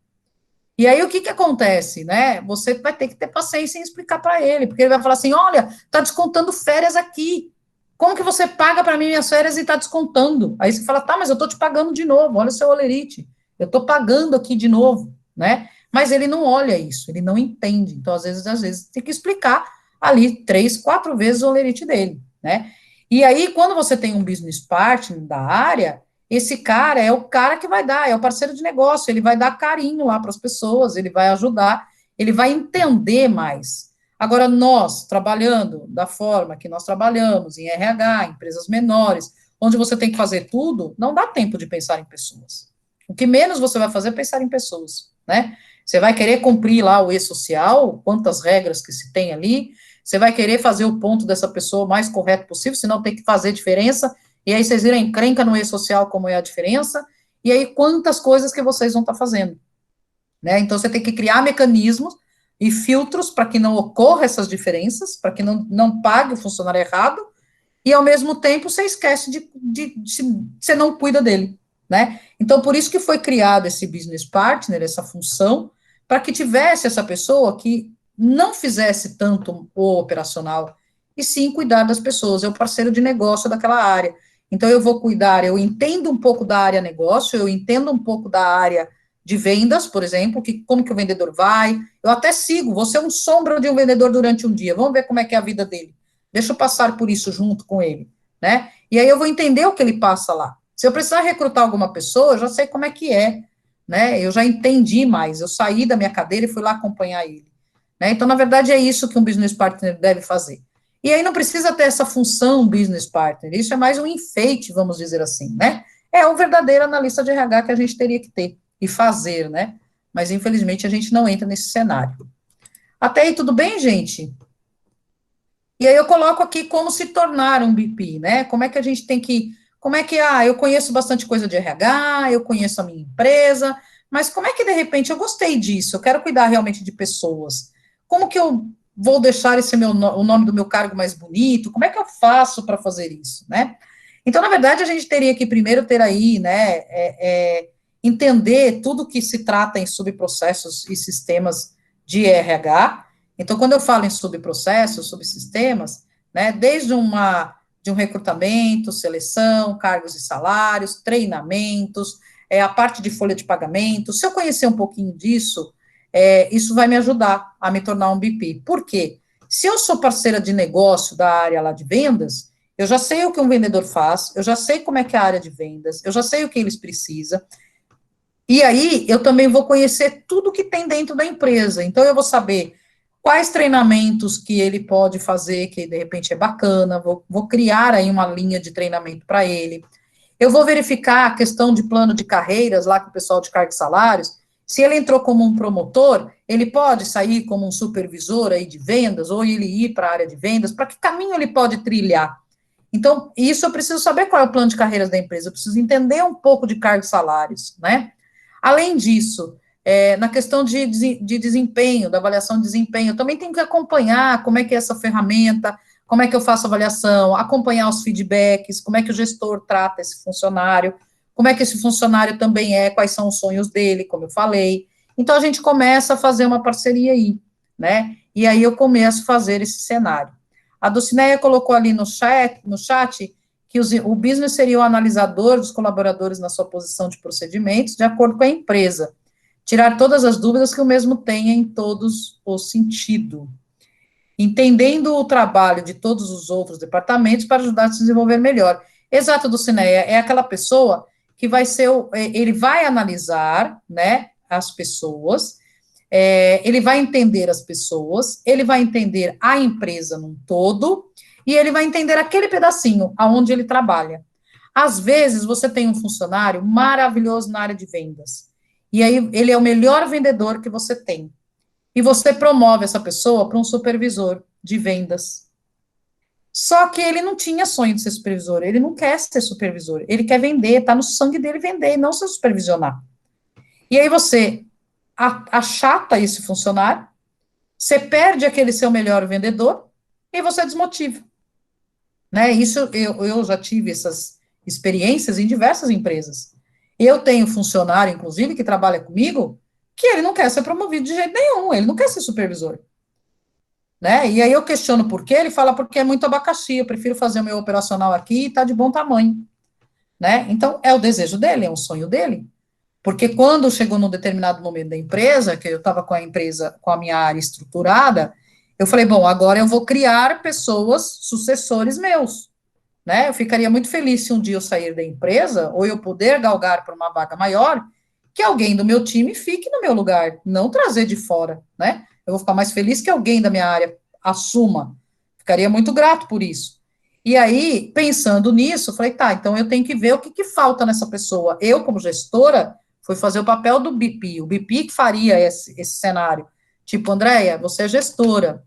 E aí o que acontece, né? Você vai ter que ter paciência em explicar para ele, porque ele vai falar assim, olha, tá descontando férias aqui. Como que você paga para mim minhas férias e tá descontando? Aí você fala, tá, mas eu tô te pagando de novo, olha o seu olerite. Eu tô pagando aqui de novo, né? Mas ele não olha isso, ele não entende. Então, às vezes tem que explicar ali 3, 4 vezes o olerite dele, né? E aí, quando você tem um business partner da área, esse cara é o cara que vai dar, é o parceiro de negócio, ele vai dar carinho lá para as pessoas, ele vai ajudar, ele vai entender mais. Agora, nós, trabalhando da forma que nós trabalhamos, em RH, empresas menores, onde você tem que fazer tudo, não dá tempo de pensar em pessoas. O que menos você vai fazer é pensar em pessoas, né? Você vai querer cumprir lá o E-Social, quantas regras que se tem ali, você vai querer fazer o ponto dessa pessoa o mais correto possível, senão tem que fazer diferença, e aí vocês viram encrenca no E-Social como é a diferença, e aí quantas coisas que vocês vão estar fazendo, né? Então, você tem que criar mecanismos e filtros para que não ocorra essas diferenças, para que não pague o funcionário errado, e ao mesmo tempo você esquece você não cuida dele, né? Então, por isso que foi criado esse business partner, essa função, para que tivesse essa pessoa que não fizesse tanto o operacional, e sim cuidar das pessoas, é o parceiro de negócio daquela área. Então, eu vou cuidar, eu entendo um pouco da área negócio, eu entendo um pouco da área de vendas, por exemplo, como que o vendedor vai, eu até sigo, vou ser um sombra de um vendedor durante um dia, vamos ver como é que é a vida dele, deixa eu passar por isso junto com ele, né, e aí eu vou entender o que ele passa lá. Se eu precisar recrutar alguma pessoa, eu já sei como é que é, né, eu já entendi mais, eu saí da minha cadeira e fui lá acompanhar ele, né, então, na verdade, é isso que um business partner deve fazer. E aí não precisa ter essa função business partner, isso é mais um enfeite, vamos dizer assim, né, é o verdadeiro analista de RH que a gente teria que ter, e fazer, né, mas infelizmente a gente não entra nesse cenário. Até aí tudo bem, gente? E aí eu coloco aqui como se tornar um BP, né, como é que a gente tem que, eu conheço bastante coisa de RH, eu conheço a minha empresa, mas como é que de repente eu gostei disso, eu quero cuidar realmente de pessoas, como que eu vou deixar o nome do meu cargo mais bonito, como é que eu faço para fazer isso, né? Então, na verdade, a gente teria que primeiro ter aí, né, entender tudo que se trata em subprocessos e sistemas de RH. Então, quando eu falo em subprocessos, subsistemas, né, desde de um recrutamento, seleção, cargos e salários, treinamentos, a parte de folha de pagamento, se eu conhecer um pouquinho disso, isso vai me ajudar a me tornar um BP. Por quê? Se eu sou parceira de negócio da área lá de vendas, eu já sei o que um vendedor faz, eu já sei como é que é a área de vendas, eu já sei o que eles precisam, e aí eu também vou conhecer tudo que tem dentro da empresa, então eu vou saber quais treinamentos que ele pode fazer, que de repente é bacana, vou criar aí uma linha de treinamento para ele. Eu vou verificar a questão de plano de carreiras lá com o pessoal de cargos e salários. Se ele entrou como um promotor, ele pode sair como um supervisor aí de vendas, ou ele ir para a área de vendas, para que caminho ele pode trilhar? Então, isso eu preciso saber qual é o plano de carreiras da empresa, eu preciso entender um pouco de cargos e salários, né? Além disso, na questão de desempenho, da avaliação de desempenho, eu também tenho que acompanhar como é que é essa ferramenta, como é que eu faço a avaliação, acompanhar os feedbacks, como é que o gestor trata esse funcionário, como é que esse funcionário também quais são os sonhos dele, como eu falei. Então, a gente começa a fazer uma parceria aí, né? E aí eu começo a fazer esse cenário. A Dulcineia colocou ali no chat que o business seria o analisador dos colaboradores na sua posição de procedimentos, de acordo com a empresa. Tirar todas as dúvidas que o mesmo tenha em todos os sentidos. Entendendo o trabalho de todos os outros departamentos para ajudar a se desenvolver melhor. Exato, Dulcineia, é aquela pessoa que vai ser, ele vai analisar, né, as pessoas, ele vai entender as pessoas, ele vai entender a empresa num todo, e ele vai entender aquele pedacinho aonde ele trabalha. Às vezes, você tem um funcionário maravilhoso na área de vendas, e aí ele é o melhor vendedor que você tem, e você promove essa pessoa para um supervisor de vendas. Só que ele não tinha sonho de ser supervisor, ele não quer ser supervisor, ele quer vender, está no sangue dele vender, e não ser supervisionar. E aí você achata esse funcionário, você perde aquele seu melhor vendedor, e você desmotiva. Né? Isso, eu já tive essas experiências em diversas empresas. Eu tenho funcionário, inclusive, que trabalha comigo, que ele não quer ser promovido de jeito nenhum, ele não quer ser supervisor. Né? E aí eu questiono por quê, ele fala porque é muito abacaxi, eu prefiro fazer o meu operacional aqui e tá de bom tamanho. Né? Então, é o desejo dele, é um sonho dele. Porque quando chegou num determinado momento da empresa, que eu estava com a empresa, com a minha área estruturada, eu falei, bom, agora eu vou criar pessoas, sucessores meus, né? Eu ficaria muito feliz se um dia eu sair da empresa, ou eu puder galgar para uma vaga maior, que alguém do meu time fique no meu lugar, não trazer de fora, né? Eu vou ficar mais feliz que alguém da minha área assuma. Ficaria muito grato por isso. E aí, pensando nisso, eu falei, tá, então eu tenho que ver o que falta nessa pessoa. Eu, como gestora, fui fazer o papel do BP, o BP que faria esse cenário. Tipo, Andréia, você é gestora,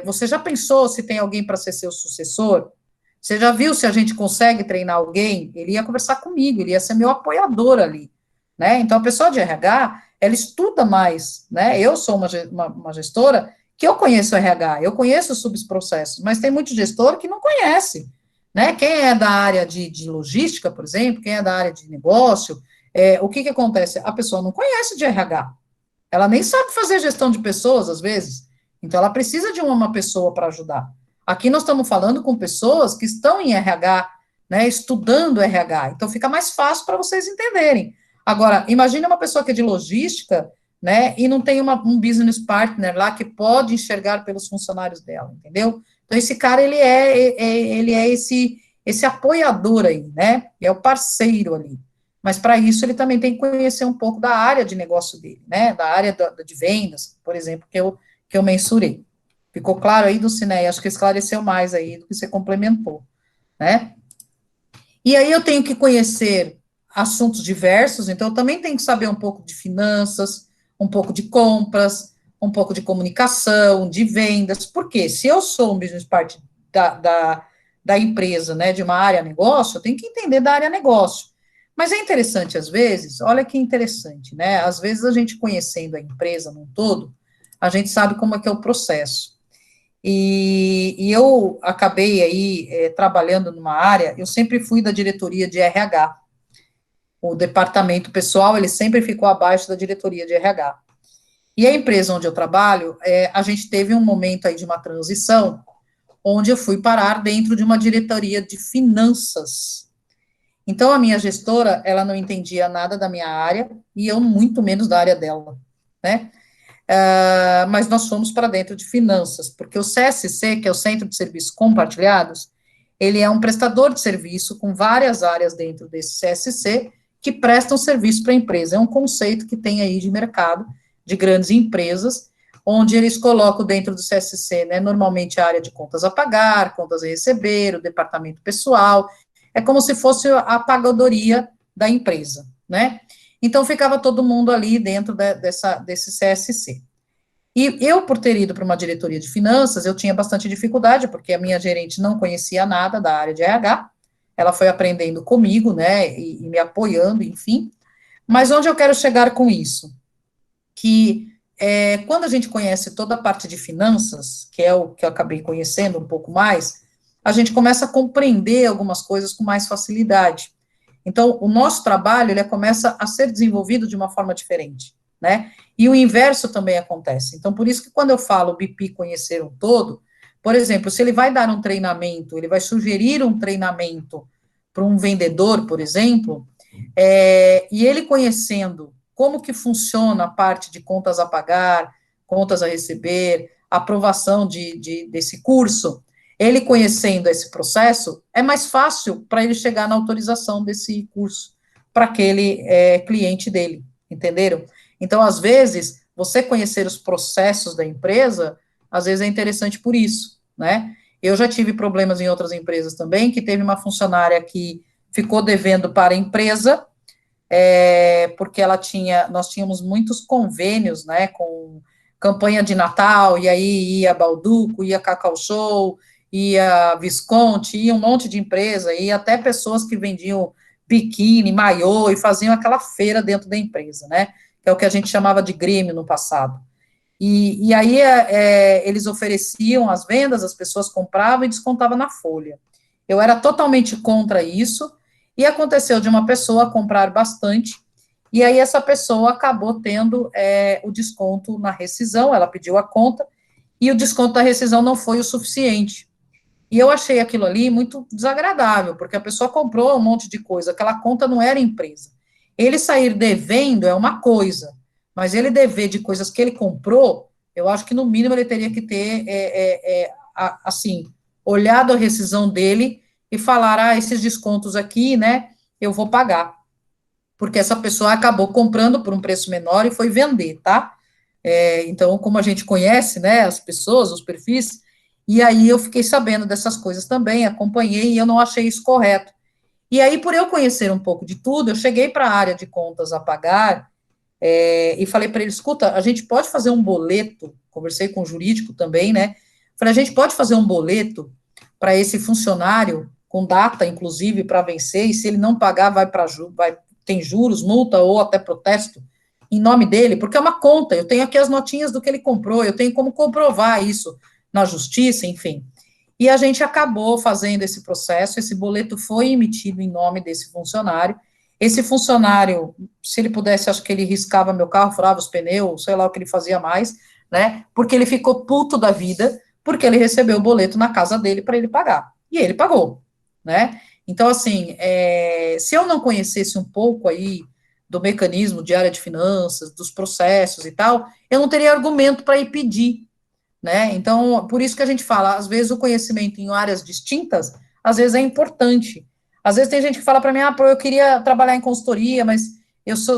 você já pensou se tem alguém para ser seu sucessor? Você já viu se a gente consegue treinar alguém? Ele ia conversar comigo, ele ia ser meu apoiador ali, né? Então, a pessoa de RH, ela estuda mais, né? Eu sou uma gestora que eu conheço o RH, eu conheço os subprocessos, mas tem muito gestor que não conhece, né? Quem é da área de logística, por exemplo, quem é da área de negócio, o que acontece? A pessoa não conhece de RH, ela nem sabe fazer gestão de pessoas, às vezes, então ela precisa de uma pessoa para ajudar. Aqui nós estamos falando com pessoas que estão em RH, né, estudando RH, então fica mais fácil para vocês entenderem. Agora, imagine uma pessoa que é de logística, né, e não tem um business partner lá que pode enxergar pelos funcionários dela, entendeu? Então, esse cara, ele é esse apoiador aí, né, é o parceiro ali. Mas, para isso, ele também tem que conhecer um pouco da área de negócio dele, né, da área de vendas, por exemplo, que eu mensurei. Ficou claro aí, Dulcineia? Acho que esclareceu mais aí do que você complementou, né? E aí eu tenho que conhecer assuntos diversos, então eu também tenho que saber um pouco de finanças, um pouco de compras, um pouco de comunicação, de vendas, porque se eu sou um business partner da empresa, né, de uma área negócio, eu tenho que entender da área negócio. Mas é interessante, às vezes, olha que interessante, né, às vezes a gente conhecendo a empresa num todo, a gente sabe como é que é o processo. E eu acabei aí trabalhando numa área, eu sempre fui da diretoria de RH, o departamento pessoal, ele sempre ficou abaixo da diretoria de RH. E a empresa onde eu trabalho, a gente teve um momento aí de uma transição, onde eu fui parar dentro de uma diretoria de finanças. Então, a minha gestora, ela não entendia nada da minha área, e eu muito menos da área dela, né? Mas nós fomos para dentro de finanças, porque o CSC, que é o Centro de Serviços Compartilhados, ele é um prestador de serviço com várias áreas dentro desse CSC, que prestam serviço para a empresa. É um conceito que tem aí de mercado, de grandes empresas, onde eles colocam dentro do CSC, né, normalmente a área de contas a pagar, contas a receber, o departamento pessoal, é como se fosse a pagadoria da empresa, né? Então, ficava todo mundo ali dentro desse CSC. E eu, por ter ido para uma diretoria de finanças, eu tinha bastante dificuldade, porque a minha gerente não conhecia nada da área de RH, ela foi aprendendo comigo, né, e me apoiando, enfim. Mas onde eu quero chegar com isso? Que quando a gente conhece toda a parte de finanças, que é o que eu acabei conhecendo um pouco mais, a gente começa a compreender algumas coisas com mais facilidade. Então, o nosso trabalho, ele começa a ser desenvolvido de uma forma diferente, né? E o inverso também acontece. Então, por isso que quando eu falo BP conhecer um todo, por exemplo, se ele vai dar um treinamento, ele vai sugerir um treinamento para um vendedor, por exemplo, e ele conhecendo como que funciona a parte de contas a pagar, contas a receber, aprovação desse curso, ele conhecendo esse processo, é mais fácil para ele chegar na autorização desse curso para aquele cliente dele, entenderam? Então, às vezes, você conhecer os processos da empresa, às vezes é interessante por isso, né? Eu já tive problemas em outras empresas também, que teve uma funcionária que ficou devendo para a empresa, porque nós tínhamos muitos convênios, né, com campanha de Natal, e aí ia Balduco, ia Cacau Show, ia Visconti, ia um monte de empresa, e até pessoas que vendiam biquíni, maiô, e faziam aquela feira dentro da empresa, né, que é o que a gente chamava de Grêmio no passado. E aí eles ofereciam as vendas, as pessoas compravam e descontavam na folha. Eu era totalmente contra isso, e aconteceu de uma pessoa comprar bastante, e aí essa pessoa acabou tendo o desconto na rescisão, ela pediu a conta, e o desconto da rescisão não foi o suficiente. E eu achei aquilo ali muito desagradável, porque a pessoa comprou um monte de coisa, aquela conta não era empresa. Ele sair devendo é uma coisa, mas ele dever de coisas que ele comprou, eu acho que no mínimo ele teria que ter, assim, olhado a rescisão dele e falar, esses descontos aqui, né, eu vou pagar. Porque essa pessoa acabou comprando por um preço menor e foi vender, tá? Então, como a gente conhece, né, as pessoas, os perfis, e aí eu fiquei sabendo dessas coisas também, acompanhei e eu não achei isso correto. E aí, por eu conhecer um pouco de tudo, eu cheguei para a área de contas a pagar e falei para ele, escuta, a gente pode fazer um boleto, conversei com o jurídico também, né, falei, a gente pode fazer um boleto para esse funcionário, com data, inclusive, para vencer, e se ele não pagar, tem juros, multa ou até protesto, em nome dele, porque é uma conta, eu tenho aqui as notinhas do que ele comprou, eu tenho como comprovar isso na justiça, enfim. E a gente acabou fazendo esse processo, esse boleto foi emitido em nome desse funcionário. Esse funcionário, se ele pudesse, acho que ele riscava meu carro, furava os pneus, sei lá o que ele fazia mais, né, porque ele ficou puto da vida, porque ele recebeu o boleto na casa dele para ele pagar, e ele pagou, né. Então, assim, se eu não conhecesse um pouco aí do mecanismo de área de finanças, dos processos e tal, eu não teria argumento para ir pedir, né? Então, por isso que a gente fala, às vezes o conhecimento em áreas distintas, às vezes é importante. Às vezes tem gente que fala para mim, eu queria trabalhar em consultoria, mas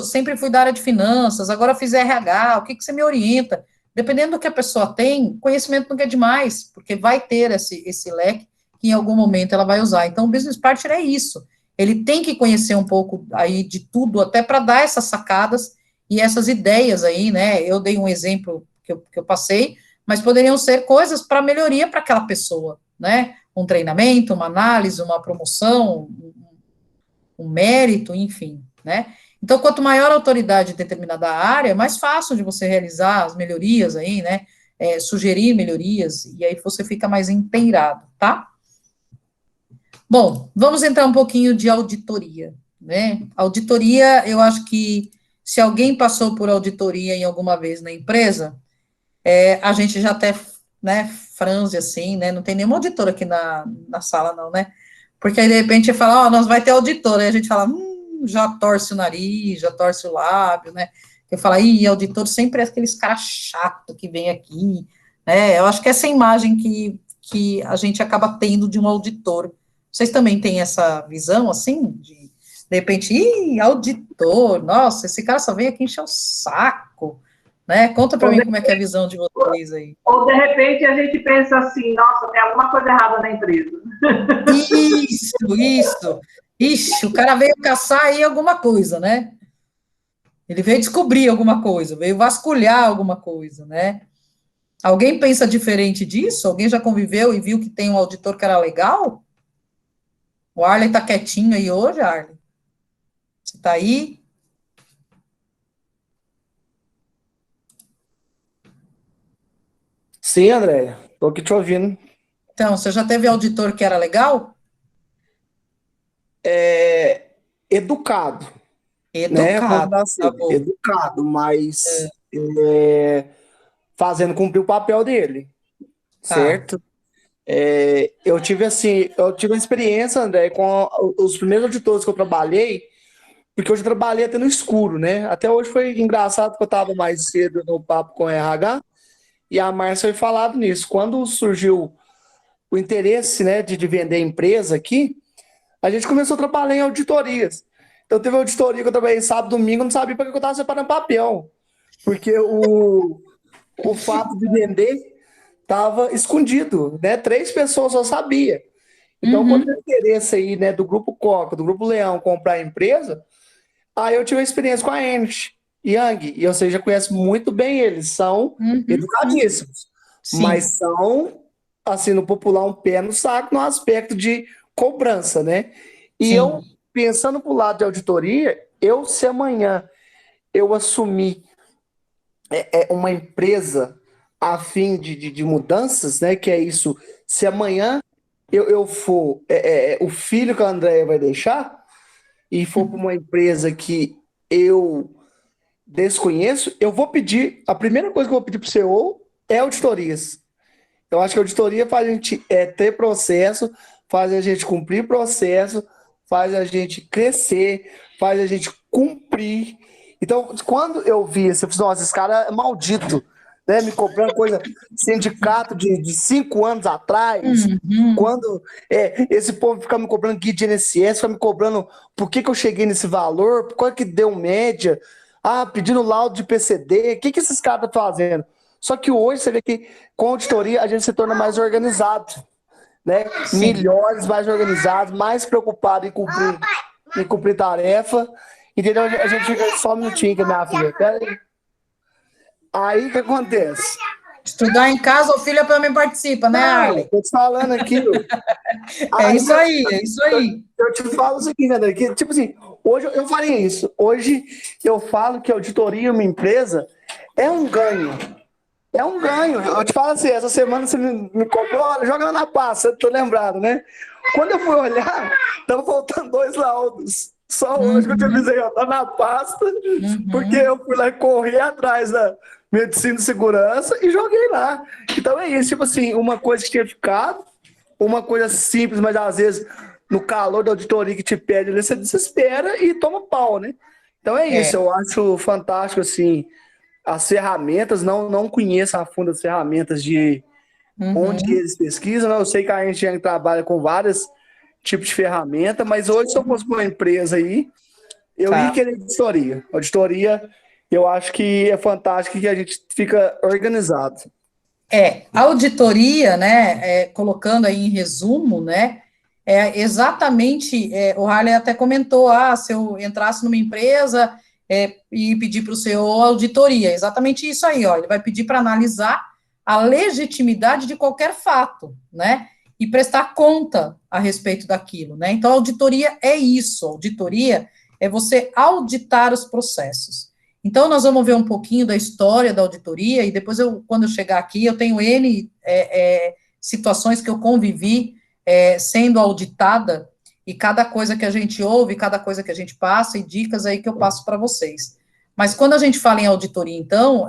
sempre fui da área de finanças, agora fiz RH, o que você me orienta? Dependendo do que a pessoa tem, conhecimento não é demais, porque vai ter esse leque que em algum momento ela vai usar. Então, o business partner é isso. Ele tem que conhecer um pouco aí de tudo, até para dar essas sacadas e essas ideias aí, né? Eu dei um exemplo que eu passei, mas poderiam ser coisas para melhoria para aquela pessoa, né? Um treinamento, uma análise, uma promoção, um mérito, enfim, né? Então, quanto maior a autoridade em determinada área, mais fácil de você realizar as melhorias aí, né? Sugerir melhorias, e aí você fica mais inteirado, tá? Bom, vamos entrar um pouquinho de auditoria, né? Auditoria, eu acho que se alguém passou por auditoria em alguma vez na empresa, a gente já até, né, franze assim, né? Não tem nenhuma auditora aqui na sala, não, né? Porque aí, de repente, fala, nós vai ter auditor, aí a gente fala, já torce o nariz, já torce o lábio, né? Eu falo, auditor sempre é aqueles caras chatos que vem aqui, né? Eu acho que essa imagem que a gente acaba tendo de um auditor. Vocês também têm essa visão, assim, de repente, auditor, nossa, esse cara só vem aqui encher o saco, né? Conta para mim como é que é a visão de vocês aí. Ou, de repente, a gente pensa assim, nossa, tem alguma coisa errada na empresa. Isso. Ixi, o cara veio caçar aí alguma coisa, né? Ele veio descobrir alguma coisa, veio vasculhar alguma coisa, né? Alguém pensa diferente disso? Alguém já conviveu e viu que tem um auditor que era legal? O Arley tá quietinho aí hoje, Arley? Você tá aí? Sim, André, tô aqui te ouvindo. Então, você já teve auditor que era legal? É educado, né? Vamos Educado, dar assim, tá bom. educado, mas fazendo cumprir o papel dele, Tá. certo? Eu tive uma experiência, André, com os primeiros auditores que eu trabalhei, porque eu já trabalhei até no escuro, né? Até hoje foi engraçado que eu estava mais cedo no papo com a RH, e a Márcia foi falado nisso. Quando surgiu o interesse, né, de vender a empresa aqui, a gente começou a trabalhar em auditorias. Então teve auditoria que eu trabalhei sábado, domingo, eu não sabia para que eu estava separando papel, porque o fato de vender estava escondido, né? 3 pessoas só sabia. Então, quando teve interesse aí, né, do Grupo Coca, do Grupo Leão comprar a empresa, aí eu tive a experiência com a Ernst Young, e você já conhece muito bem eles, são educadíssimos, Sim. mas são, assim, no popular, um pé no saco no aspecto de cobrança, né? E Sim. eu, pensando pro lado de auditoria, se amanhã eu assumir uma empresa a fim de mudanças, né? Que é isso. Se amanhã eu for o filho que a Andrea vai deixar e for para uma empresa que eu desconheço, eu vou pedir. A primeira coisa que eu vou pedir para o CEO é auditorias. Eu acho que a auditoria faz a gente ter processo, faz a gente cumprir processo, faz a gente crescer, faz a gente cumprir. Então, quando eu vi isso, eu falei, nossa, esse cara é maldito, né? Me cobrando coisa, sindicato de 5 anos atrás, quando esse povo fica me cobrando guia de INSS, fica me cobrando por que eu cheguei nesse valor, qual é que deu média, pedindo laudo de PCD, o que esses caras estão fazendo? Só que hoje você vê que com a auditoria a gente se torna mais organizado, né? Sim. Melhores, mais organizados, mais preocupado em cumprir tarefa. Entendeu? A gente fica só um minutinho aqui, minha filha. Pera aí o que acontece? Estudar em casa, o filho também participa, né, Arley? Tô te falando aqui. É isso aí. Eu te falo o seguinte, André, que, tipo assim, hoje eu faria isso. Hoje eu falo que a auditoria em uma empresa é um ganho. É um ganho. Eu te falo assim, essa semana você me comprou, olha, joga na pasta, tô lembrado, né? Quando eu fui olhar, tava faltando 2 laudos. Só hoje que eu te avisei, ó, tá na pasta, porque eu fui lá e corri atrás da medicina de segurança e joguei lá. Então é isso, tipo assim, uma coisa que tinha ficado, uma coisa simples, mas às vezes no calor da auditoria que te pede, você desespera e toma pau, né? Então é isso, eu acho fantástico, assim, as ferramentas, não conheço a fundo as ferramentas de onde eles pesquisam, né? Eu sei que a gente trabalha com vários tipos de ferramenta, mas hoje se eu fosse uma empresa aí, eu ia querer auditoria. Auditoria, eu acho que é fantástico que a gente fica organizado. A auditoria, né, colocando aí em resumo, né, exatamente, o Harley até comentou, se eu entrasse numa empresa e pedir para o CEO auditoria, exatamente isso aí, ó, ele vai pedir para analisar a legitimidade de qualquer fato, né, e prestar conta a respeito daquilo, né, então a auditoria é isso, a auditoria é você auditar os processos. Então, nós vamos ver um pouquinho da história da auditoria, e depois, quando eu chegar aqui, eu tenho N situações que eu convivi sendo auditada, e cada coisa que a gente ouve, cada coisa que a gente passa, e dicas aí que eu passo para vocês. Mas quando a gente fala em auditoria, então,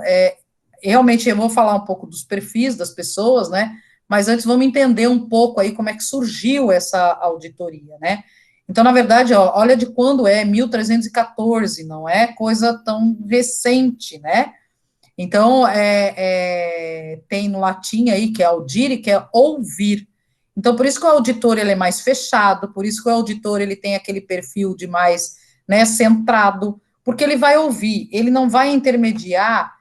realmente eu vou falar um pouco dos perfis das pessoas, né, mas antes vamos entender um pouco aí como é que surgiu essa auditoria, né. Então, na verdade, olha de quando 1314, não é coisa tão recente, né? Então, tem no latim aí, que é audire, que é ouvir. Então, por isso que o auditor, ele é mais fechado, por isso que o auditor, ele tem aquele perfil de mais, né, centrado, porque ele vai ouvir, ele não vai intermediar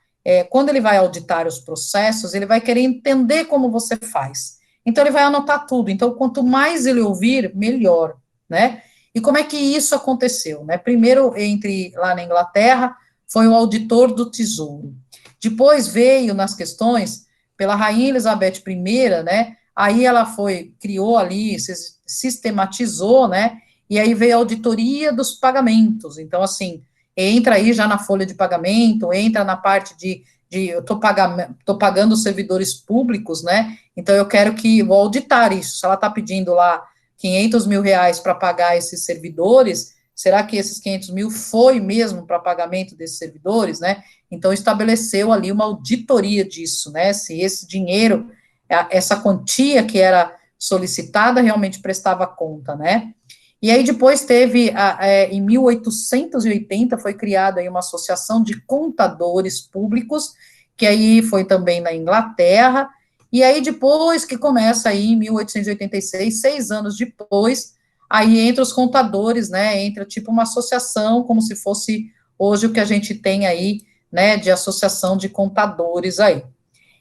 quando ele vai auditar os processos, ele vai querer entender como você faz. Então, ele vai anotar tudo. Então, quanto mais ele ouvir, melhor, né? E como é que isso aconteceu, né? Primeiro, lá na Inglaterra, foi um auditor do Tesouro. Depois veio nas questões pela Rainha Elizabeth I, né? Aí ela criou ali, sistematizou, né? E aí veio a auditoria dos pagamentos. Então, assim, entra aí já na folha de pagamento, entra na parte de eu estou pagando os servidores públicos, né? Então, eu quero vou auditar isso. Se ela está pedindo lá 500 mil reais para pagar esses servidores, será que esses 500 mil foi mesmo para pagamento desses servidores, né? Então, estabeleceu ali uma auditoria disso, né? Se esse dinheiro, essa quantia que era solicitada, realmente prestava conta, né? E aí depois teve, em 1880, foi criada aí uma associação de contadores públicos, que aí foi também na Inglaterra, e aí depois que começa aí, em 1886, 6 anos depois, aí entra os contadores, né, entra tipo uma associação, como se fosse hoje o que a gente tem aí, né, de associação de contadores aí.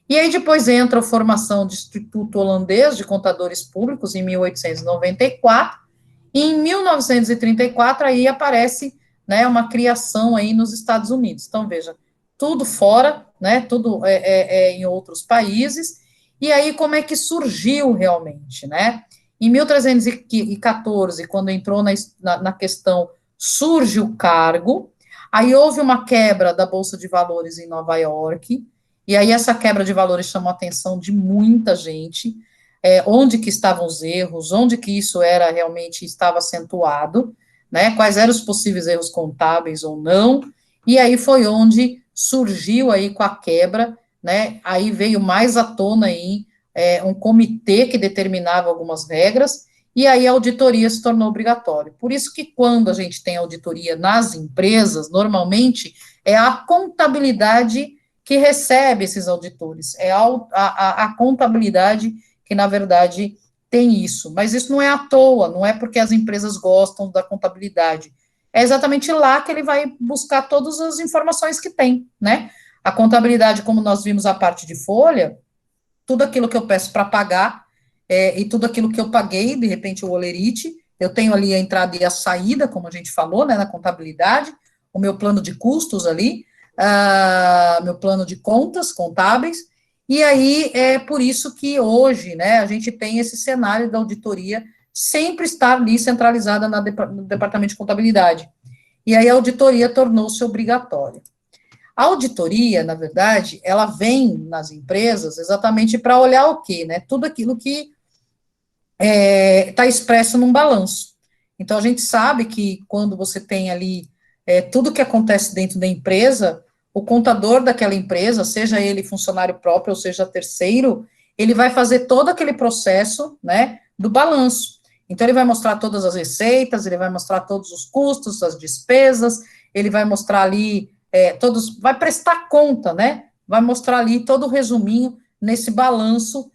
E aí depois entra a formação do Instituto Holandês de Contadores Públicos, em 1894, e em 1934, aí aparece, né, uma criação aí nos Estados Unidos. Então, veja, tudo fora, né, tudo em outros países, e aí como é que surgiu realmente, né? Em 1314, quando entrou na questão, surge o cargo, aí houve uma quebra da Bolsa de Valores em Nova York, e aí essa quebra de valores chamou a atenção de muita gente, onde que estavam os erros, onde que isso era realmente estava acentuado, né, quais eram os possíveis erros contábeis ou não, e aí foi onde surgiu aí com a quebra, né, aí veio mais à tona aí um comitê que determinava algumas regras, e aí a auditoria se tornou obrigatória. Por isso que quando a gente tem auditoria nas empresas, normalmente é a contabilidade que recebe esses auditores, é a contabilidade que, na verdade, tem isso. Mas isso não é à toa, não é porque as empresas gostam da contabilidade. É exatamente lá que ele vai buscar todas as informações que tem, né? A contabilidade, como nós vimos a parte de folha, tudo aquilo que eu peço para pagar, e tudo aquilo que eu paguei, de repente o olerite, eu tenho ali a entrada e a saída, como a gente falou, né, na contabilidade, o meu plano de custos ali, meu plano de contas contábeis, e aí é por isso que hoje, né, a gente tem esse cenário da auditoria sempre estar ali centralizada no departamento de contabilidade. E aí a auditoria tornou-se obrigatória. A auditoria, na verdade, ela vem nas empresas exatamente para olhar o quê, né? Tudo aquilo que está expresso num balanço. Então, a gente sabe que quando você tem ali tudo que acontece dentro da empresa, o contador daquela empresa, seja ele funcionário próprio ou seja terceiro, ele vai fazer todo aquele processo, né, do balanço. Então, ele vai mostrar todas as receitas, ele vai mostrar todos os custos, as despesas, ele vai mostrar ali vai prestar conta, né, vai mostrar ali todo o resuminho nesse balanço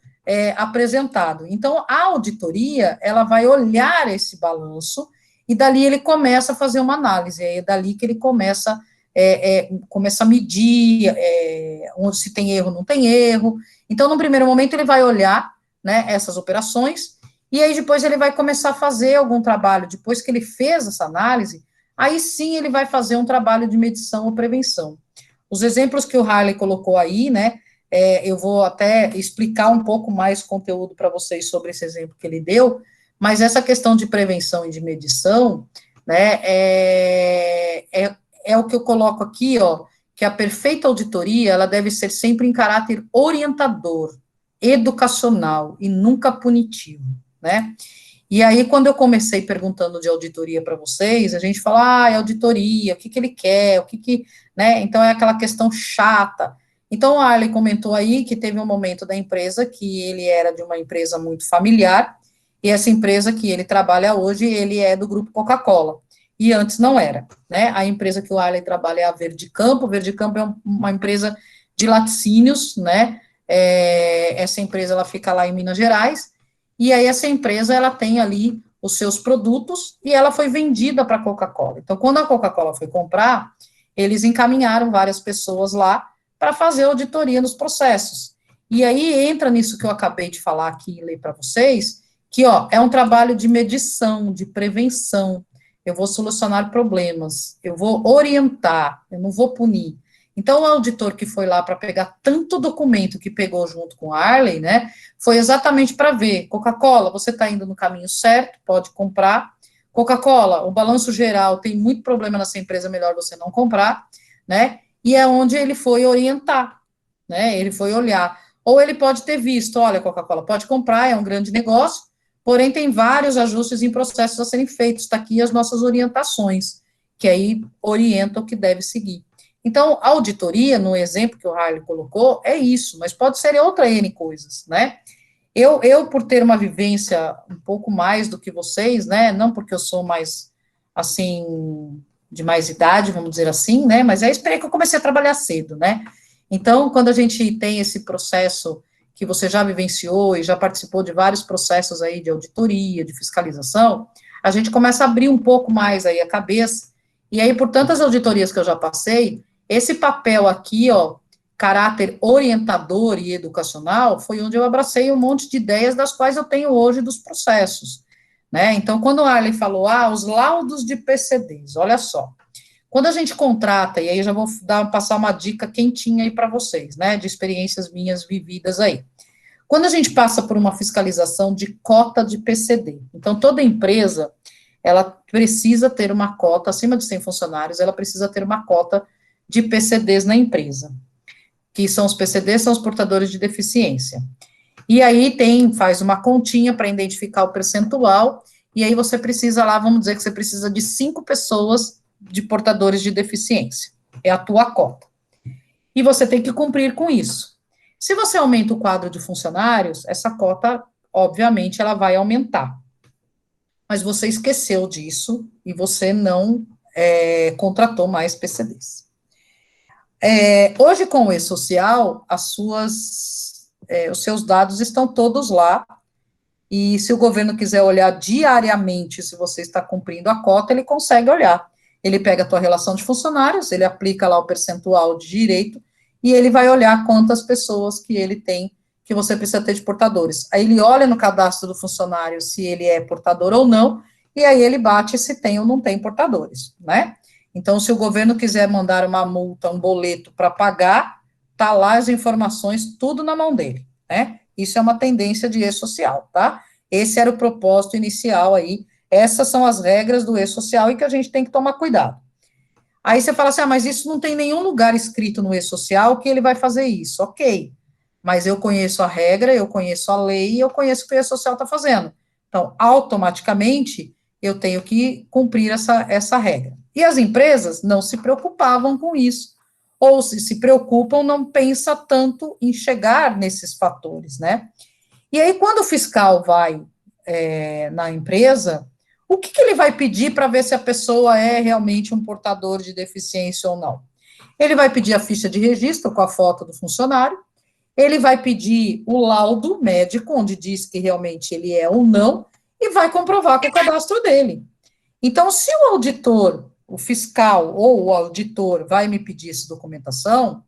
apresentado. Então, a auditoria, ela vai olhar esse balanço e dali ele começa a fazer uma análise, é dali que ele começa a medir onde se tem erro, não tem erro. Então, no primeiro momento, ele vai olhar, né, essas operações, e aí depois ele vai começar a fazer algum trabalho, depois que ele fez essa análise, aí sim ele vai fazer um trabalho de medição ou prevenção. Os exemplos que o Harley colocou aí, né, eu vou até explicar um pouco mais conteúdo para vocês sobre esse exemplo que ele deu, mas essa questão de prevenção e de medição, né, é o que eu coloco aqui, ó, que a perfeita auditoria, ela deve ser sempre em caráter orientador, educacional e nunca punitivo, né? E aí, quando eu comecei perguntando de auditoria para vocês, a gente fala, é auditoria, o que ele quer, né, então é aquela questão chata. Então, o Arley comentou aí que teve um momento da empresa que ele era de uma empresa muito familiar, e essa empresa que ele trabalha hoje, ele é do grupo Coca-Cola, e antes não era, né, a empresa que o Arley trabalha é a Verde Campo é uma empresa de laticínios, né, essa empresa, ela fica lá em Minas Gerais, e aí essa empresa, ela tem ali os seus produtos, e ela foi vendida para a Coca-Cola. Então, quando a Coca-Cola foi comprar, eles encaminharam várias pessoas lá para fazer auditoria nos processos. E aí entra nisso que eu acabei de falar aqui e ler para vocês, que, ó, é um trabalho de medição, de prevenção. Eu vou solucionar problemas, eu vou orientar, eu não vou punir. Então, o auditor que foi lá para pegar tanto documento que pegou junto com a Arley, né, foi exatamente para ver, Coca-Cola, você está indo no caminho certo, pode comprar. Coca-Cola, o balanço geral tem muito problema nessa empresa, melhor você não comprar, né, e é onde ele foi orientar, né, ele foi olhar. Ou ele pode ter visto, olha, Coca-Cola, pode comprar, é um grande negócio, porém tem vários ajustes em processos a serem feitos, está aqui as nossas orientações, que aí orienta o que deve seguir. Então, a auditoria, no exemplo que o Harley colocou, é isso, mas pode ser outra N coisas, né? Eu, por ter uma vivência um pouco mais do que vocês, né, não porque eu sou mais, assim, de mais idade, vamos dizer assim, né, mas é isso que eu comecei a trabalhar cedo, né? Então, quando a gente tem esse processo que você já vivenciou e já participou de vários processos aí de auditoria, de fiscalização, a gente começa a abrir um pouco mais aí a cabeça, e aí, por tantas auditorias que eu já passei, esse papel aqui, ó, caráter orientador e educacional, foi onde eu abracei um monte de ideias das quais eu tenho hoje dos processos, né? Então, quando o Arley falou, os laudos de PCDs, olha só, quando a gente contrata, e aí eu já vou passar uma dica quentinha aí para vocês, né, de experiências minhas vividas aí. Quando a gente passa por uma fiscalização de cota de PCD, então toda empresa, ela precisa ter uma cota, acima de 100 funcionários, ela precisa ter uma cota de PCDs na empresa, que são os PCDs, são os portadores de deficiência. E aí faz uma continha para identificar o percentual, e aí você precisa lá, vamos dizer que você precisa de 5 pessoas de portadores de deficiência, é a tua cota. E você tem que cumprir com isso. Se você aumenta o quadro de funcionários, essa cota, obviamente, ela vai aumentar. Mas você esqueceu disso e você não contratou mais PCDs. Hoje, com o E-Social, os seus dados estão todos lá, e se o governo quiser olhar diariamente se você está cumprindo a cota, ele consegue olhar. Ele pega a tua relação de funcionários, ele aplica lá o percentual de direito, e ele vai olhar quantas pessoas que ele tem, que você precisa ter de portadores. Aí ele olha no cadastro do funcionário se ele é portador ou não, e aí ele bate se tem ou não tem portadores, né? Então, se o governo quiser mandar uma multa, um boleto para pagar, tá lá as informações, tudo na mão dele, né? Isso é uma tendência de E-Social, tá? Esse era o propósito inicial aí, essas são as regras do E-Social e que a gente tem que tomar cuidado. Aí você fala assim, mas isso não tem nenhum lugar escrito no E-Social que ele vai fazer isso. Ok, mas eu conheço a regra, eu conheço a lei e eu conheço o que o E-Social está fazendo. Então, automaticamente, eu tenho que cumprir essa regra. E as empresas não se preocupavam com isso, ou se preocupam, não pensa tanto em chegar nesses fatores, né? E aí, quando o fiscal vai na empresa, o que ele vai pedir para ver se a pessoa é realmente um portador de deficiência ou não? Ele vai pedir a ficha de registro com a foto do funcionário, ele vai pedir o laudo médico, onde diz que realmente ele é ou não, e vai comprovar com o cadastro dele. Então, se o auditor, o fiscal ou o auditor vai me pedir essa documentação,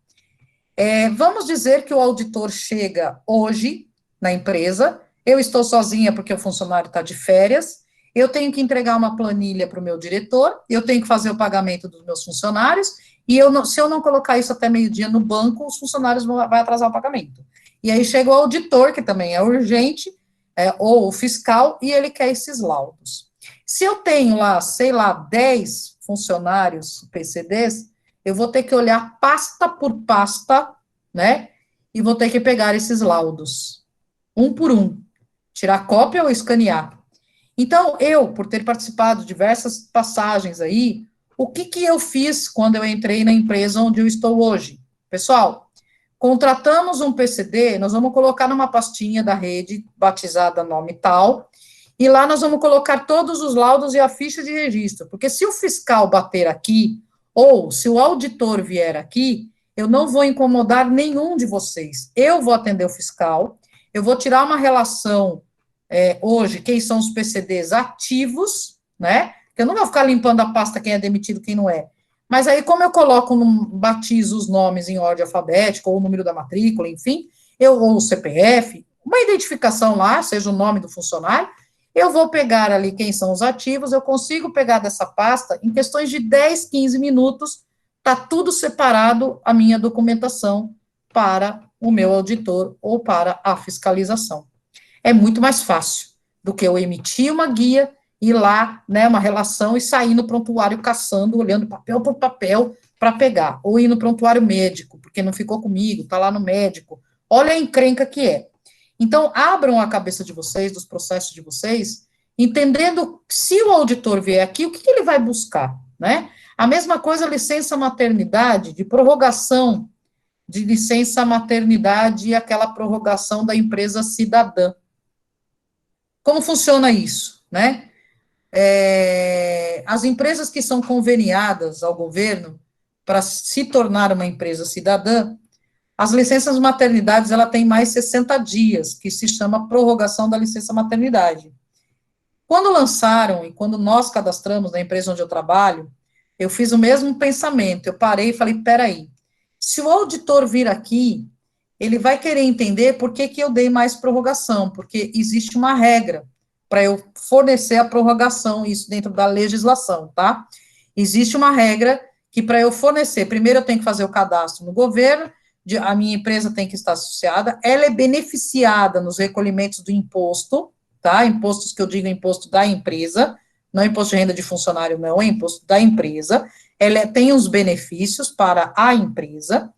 vamos dizer que o auditor chega hoje na empresa, eu estou sozinha porque o funcionário está de férias, eu tenho que entregar uma planilha para o meu diretor, eu tenho que fazer o pagamento dos meus funcionários, e se eu não colocar isso até meio-dia no banco, os funcionários vão atrasar o pagamento. E aí chega o auditor, que também é urgente, ou o fiscal, e ele quer esses laudos. Se eu tenho lá, sei lá, 10 funcionários PCDs, eu vou ter que olhar pasta por pasta, né, e vou ter que pegar esses laudos, um por um, tirar cópia ou escanear. Então, eu, por ter participado de diversas passagens aí, o que eu fiz quando eu entrei na empresa onde eu estou hoje? Pessoal, contratamos um PCD, nós vamos colocar numa pastinha da rede, batizada nome tal, e lá nós vamos colocar todos os laudos e a ficha de registro, porque se o fiscal bater aqui, ou se o auditor vier aqui, eu não vou incomodar nenhum de vocês. Eu vou atender o fiscal, eu vou tirar uma relação hoje, quem são os PCDs ativos, né? Eu não vou ficar limpando a pasta quem é demitido, quem não é. Mas aí, como eu batizo os nomes em ordem alfabética, ou o número da matrícula, enfim, ou o CPF, uma identificação lá, seja o nome do funcionário, eu vou pegar ali quem são os ativos, eu consigo pegar dessa pasta, em questões de 10, 15 minutos, está tudo separado, a minha documentação, para o meu auditor ou para a fiscalização. É muito mais fácil do que eu emitir uma guia, ir lá, né, uma relação, e sair no prontuário caçando, olhando papel por papel para pegar, ou ir no prontuário médico, porque não ficou comigo, está lá no médico. Olha a encrenca que é. Então, abram a cabeça de vocês, dos processos de vocês, entendendo se o auditor vier aqui, o que ele vai buscar, né? A mesma coisa, licença maternidade, de prorrogação de licença maternidade e aquela prorrogação da empresa cidadã. Como funciona isso, né? As empresas que são conveniadas ao governo para se tornar uma empresa cidadã, as licenças maternidades, ela tem mais 60 dias, que se chama prorrogação da licença maternidade. Quando lançaram, e quando nós cadastramos na empresa onde eu trabalho, eu fiz o mesmo pensamento, eu parei e falei, peraí, se o auditor vir aqui, ele vai querer entender por que eu dei mais prorrogação, porque existe uma regra para eu fornecer a prorrogação, isso dentro da legislação, tá? Existe uma regra que para eu fornecer, primeiro eu tenho que fazer o cadastro no governo, a minha empresa tem que estar associada, ela é beneficiada nos recolhimentos do imposto, tá? Impostos que eu digo imposto da empresa, não é imposto de renda de funcionário, não, é imposto da empresa, ela tem os benefícios para a empresa,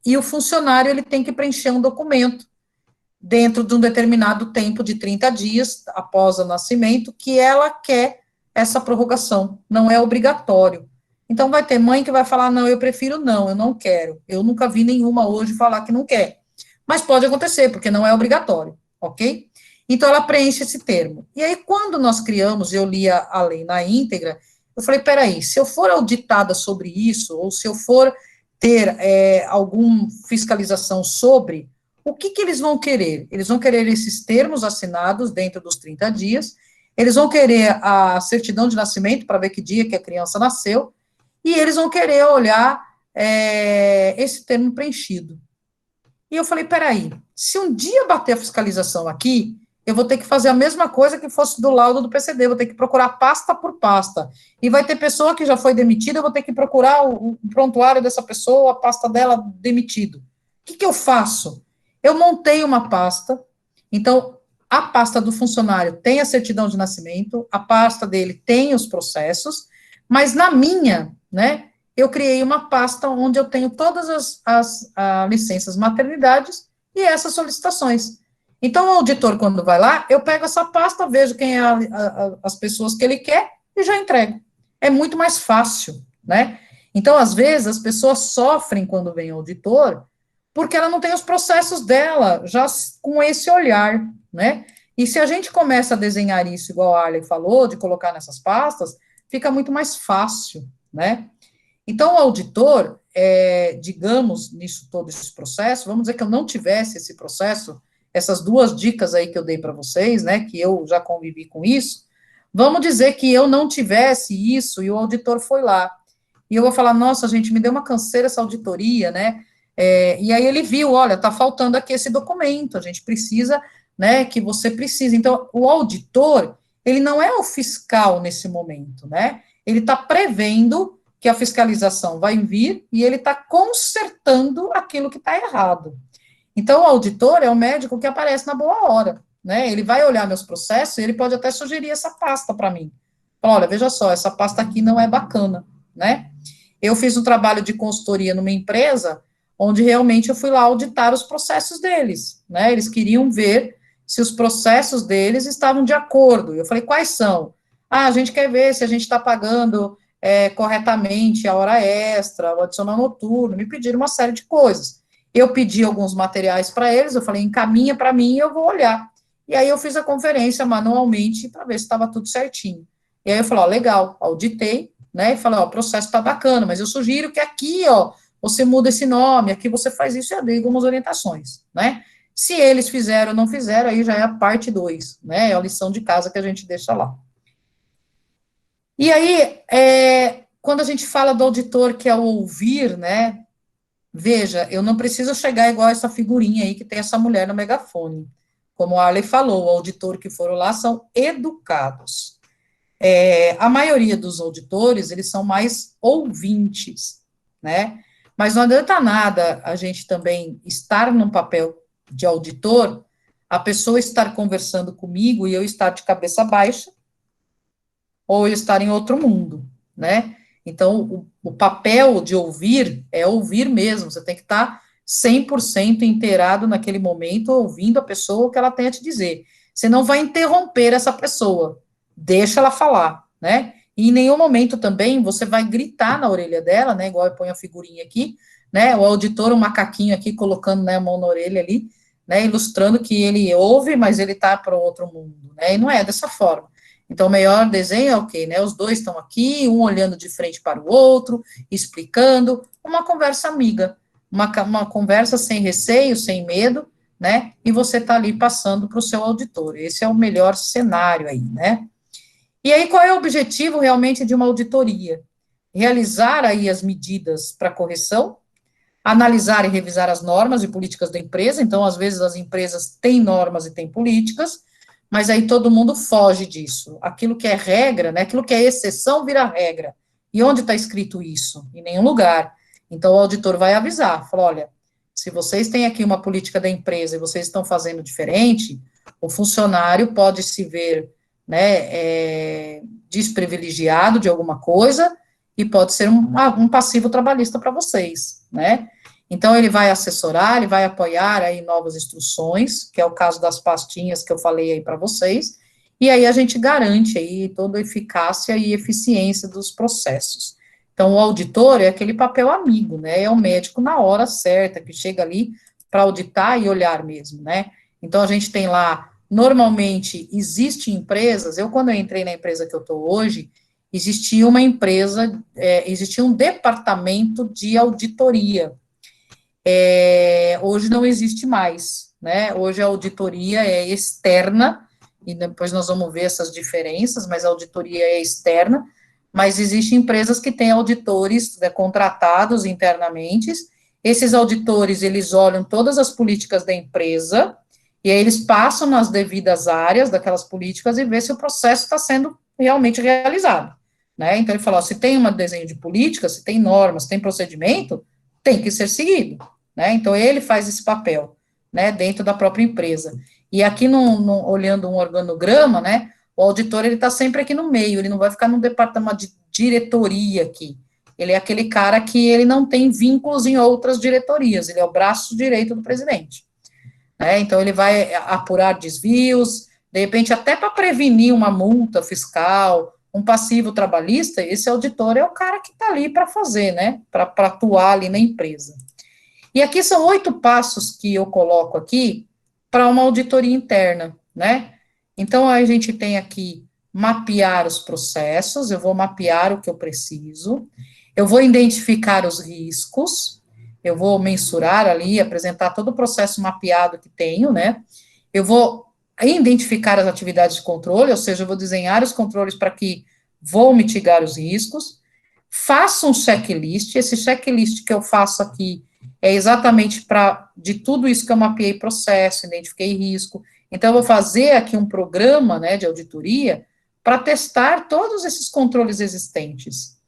e o funcionário, ele tem que preencher um documento dentro de um determinado tempo de 30 dias, após o nascimento, que ela quer essa prorrogação, não é obrigatório. Então, vai ter mãe que vai falar, não, eu prefiro não, eu não quero. Eu nunca vi nenhuma hoje falar que não quer. Mas pode acontecer, porque não é obrigatório, ok? Então, ela preenche esse termo. E aí, quando nós criamos, eu li a lei na íntegra, eu falei, peraí, se eu for auditada sobre isso, ou se eu for ter alguma fiscalização sobre, o que eles vão querer? Eles vão querer esses termos assinados dentro dos 30 dias, eles vão querer a certidão de nascimento, para ver que dia que a criança nasceu, e eles vão querer olhar esse termo preenchido. E eu falei, peraí, se um dia bater a fiscalização aqui, eu vou ter que fazer a mesma coisa que fosse do laudo do PCD, vou ter que procurar pasta por pasta, e vai ter pessoa que já foi demitida, eu vou ter que procurar o prontuário dessa pessoa, a pasta dela demitido. O que eu faço? Eu montei uma pasta, então, a pasta do funcionário tem a certidão de nascimento, a pasta dele tem os processos, mas na minha, né, eu criei uma pasta onde eu tenho todas as licenças maternidades e essas solicitações. Então, o auditor, quando vai lá, eu pego essa pasta, vejo quem é as pessoas que ele quer e já entrego. É muito mais fácil, né? Então, às vezes, as pessoas sofrem quando vem o auditor, porque ela não tem os processos dela, já com esse olhar, né? E se a gente começa a desenhar isso, igual a Arley falou, de colocar nessas pastas, fica muito mais fácil, né? Então, o auditor, digamos, nisso todo esse processo, vamos dizer que eu não tivesse esse processo, essas duas dicas aí que eu dei para vocês, né, que eu já convivi com isso, vamos dizer que eu não tivesse isso e o auditor foi lá. E eu vou falar, nossa, gente, me deu uma canseira essa auditoria, né? E aí ele viu, olha, tá faltando aqui esse documento, a gente precisa, né, que você precisa. Então, o auditor, ele não é o fiscal nesse momento, né? Ele está prevendo que a fiscalização vai vir e ele está consertando aquilo que está errado. Então, o auditor é o médico que aparece na boa hora, né? Ele vai olhar meus processos e ele pode até sugerir essa pasta para mim. Fala, olha, veja só, essa pasta aqui não é bacana, né? Eu fiz um trabalho de consultoria numa empresa onde realmente eu fui lá auditar os processos deles, né? Eles queriam ver se os processos deles estavam de acordo. Eu falei, quais são? A gente quer ver se a gente está pagando corretamente a hora extra, o adicional noturno, me pediram uma série de coisas. Eu pedi alguns materiais para eles, eu falei, encaminha para mim e eu vou olhar. E aí eu fiz a conferência manualmente para ver se estava tudo certinho. E aí eu falei, ó, legal, auditei, né, e falei, ó, o processo está bacana, mas eu sugiro que aqui, ó, você muda esse nome, aqui você faz isso e eu dei algumas orientações, né. Se eles fizeram ou não fizeram, aí já é a parte 2, né, é a lição de casa que a gente deixa lá. E aí, quando a gente fala do auditor, que é o ouvir, né, veja, eu não preciso chegar igual essa figurinha aí que tem essa mulher no megafone. Como a Arley falou, o auditor que foram lá são educados. A maioria dos auditores, eles são mais ouvintes, né? Mas não adianta nada a gente também estar num papel de auditor, a pessoa estar conversando comigo e eu estar de cabeça baixa, ou eu estar em outro mundo, né? Então, o papel de ouvir é ouvir mesmo, você tem que estar 100% inteirado naquele momento, ouvindo a pessoa o que ela tem a te dizer. Você não vai interromper essa pessoa, deixa ela falar, né? E em nenhum momento também você vai gritar na orelha dela, né? Igual eu ponho a figurinha aqui, né? O auditor, um macaquinho aqui, colocando, né, a mão na orelha ali, né? Ilustrando que ele ouve, mas ele tá para outro mundo, né? E não é dessa forma. Então, o melhor desenho é o quê, né? Os dois estão aqui, um olhando de frente para o outro, explicando, uma conversa amiga, uma conversa sem receio, sem medo, né? E você está ali passando para o seu auditor. Esse é o melhor cenário aí, né? E aí, qual é o objetivo realmente de uma auditoria? Realizar aí as medidas para correção, analisar e revisar as normas e políticas da empresa. Então, às vezes, as empresas têm normas e têm políticas, mas aí todo mundo foge disso. Aquilo que é regra, né, aquilo que é exceção vira regra. E onde está escrito isso? Em nenhum lugar. Então, o auditor vai avisar, fala, olha, se vocês têm aqui uma política da empresa e vocês estão fazendo diferente, o funcionário pode se ver, né, desprivilegiado de alguma coisa e pode ser um passivo trabalhista para vocês, né? Então, ele vai assessorar, ele vai apoiar aí novas instruções, que é o caso das pastinhas que eu falei aí para vocês, e aí a gente garante aí toda a eficácia e eficiência dos processos. Então, o auditor é aquele papel amigo, né, é o médico na hora certa, que chega ali para auditar e olhar mesmo, né. Então, a gente tem lá, normalmente, existem empresas, quando eu entrei na empresa que eu estou hoje, existia uma empresa, existia um departamento de auditoria. Hoje não existe mais, né? Hoje a auditoria é externa, e depois nós vamos ver essas diferenças, mas a auditoria é externa, mas existem empresas que têm auditores, né, contratados internamente. Esses auditores, eles olham todas as políticas da empresa, e aí eles passam nas devidas áreas daquelas políticas e vê se o processo está sendo realmente realizado, né? Então ele fala, ó, se tem um desenho de política, se tem normas, se tem procedimento, tem que ser seguido, né? Então ele faz esse papel, né, dentro da própria empresa. E aqui, olhando um organograma, né, o auditor, ele está sempre aqui no meio, ele não vai ficar no departamento de diretoria aqui, ele é aquele cara que ele não tem vínculos em outras diretorias, ele é o braço direito do presidente, né? Então ele vai apurar desvios, de repente até para prevenir uma multa fiscal, um passivo trabalhista, esse auditor é o cara que está ali para fazer, né, para atuar ali na empresa. E aqui são 8 passos que eu coloco aqui para uma auditoria interna, né? Então, a gente tem aqui mapear os processos, eu vou mapear o que eu preciso, eu vou identificar os riscos, eu vou mensurar ali, apresentar todo o processo mapeado que tenho, né? Eu vou identificar as atividades de controle, ou seja, eu vou desenhar os controles para que vou mitigar os riscos, faço um checklist, esse checklist que eu faço aqui é exatamente de tudo isso que eu mapeei processo, identifiquei risco, então eu vou fazer aqui um programa, né, de auditoria, para testar todos esses controles existentes.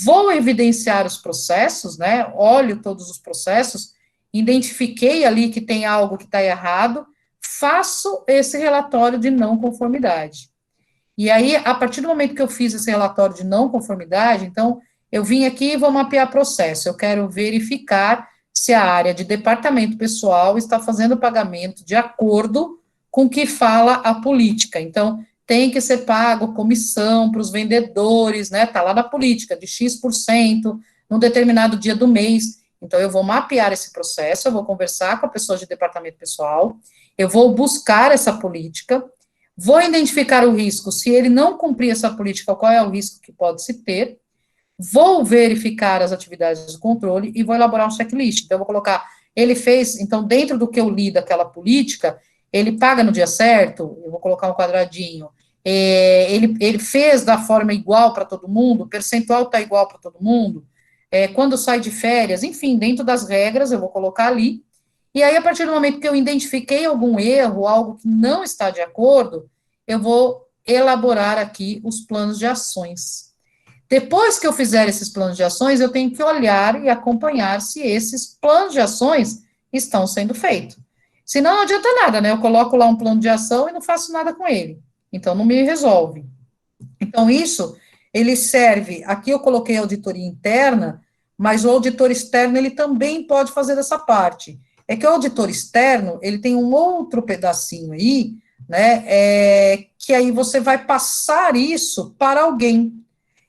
Vou evidenciar os processos, né, olho todos os processos, identifiquei ali que tem algo que está errado, faço esse relatório de não conformidade. E aí, a partir do momento que eu fiz esse relatório de não conformidade, então, eu vim aqui e vou mapear processo, eu quero verificar se a área de departamento pessoal está fazendo pagamento de acordo com o que fala a política. Então, tem que ser pago comissão para os vendedores, né, tá lá na política, de X%, num determinado dia do mês. Então, eu vou mapear esse processo, eu vou conversar com a pessoa de departamento pessoal, eu vou buscar essa política, vou identificar o risco, se ele não cumprir essa política, qual é o risco que pode se ter, vou verificar as atividades de controle e vou elaborar um checklist. Então, eu vou colocar, ele fez, então, dentro do que eu li daquela política, ele paga no dia certo, eu vou colocar um quadradinho, ele fez da forma igual para todo mundo, o percentual está igual para todo mundo, quando sai de férias, enfim, dentro das regras, eu vou colocar ali, e aí, a partir do momento que eu identifiquei algum erro, algo que não está de acordo, eu vou elaborar aqui os planos de ações. Depois que eu fizer esses planos de ações, eu tenho que olhar e acompanhar se esses planos de ações estão sendo feitos. Senão não adianta nada, né? Eu coloco lá um plano de ação e não faço nada com ele. Então, não me resolve. Então, isso, ele serve, aqui eu coloquei auditoria interna, mas o auditor externo, ele também pode fazer essa parte. É que o auditor externo, ele tem um outro pedacinho aí, né, que aí você vai passar isso para alguém.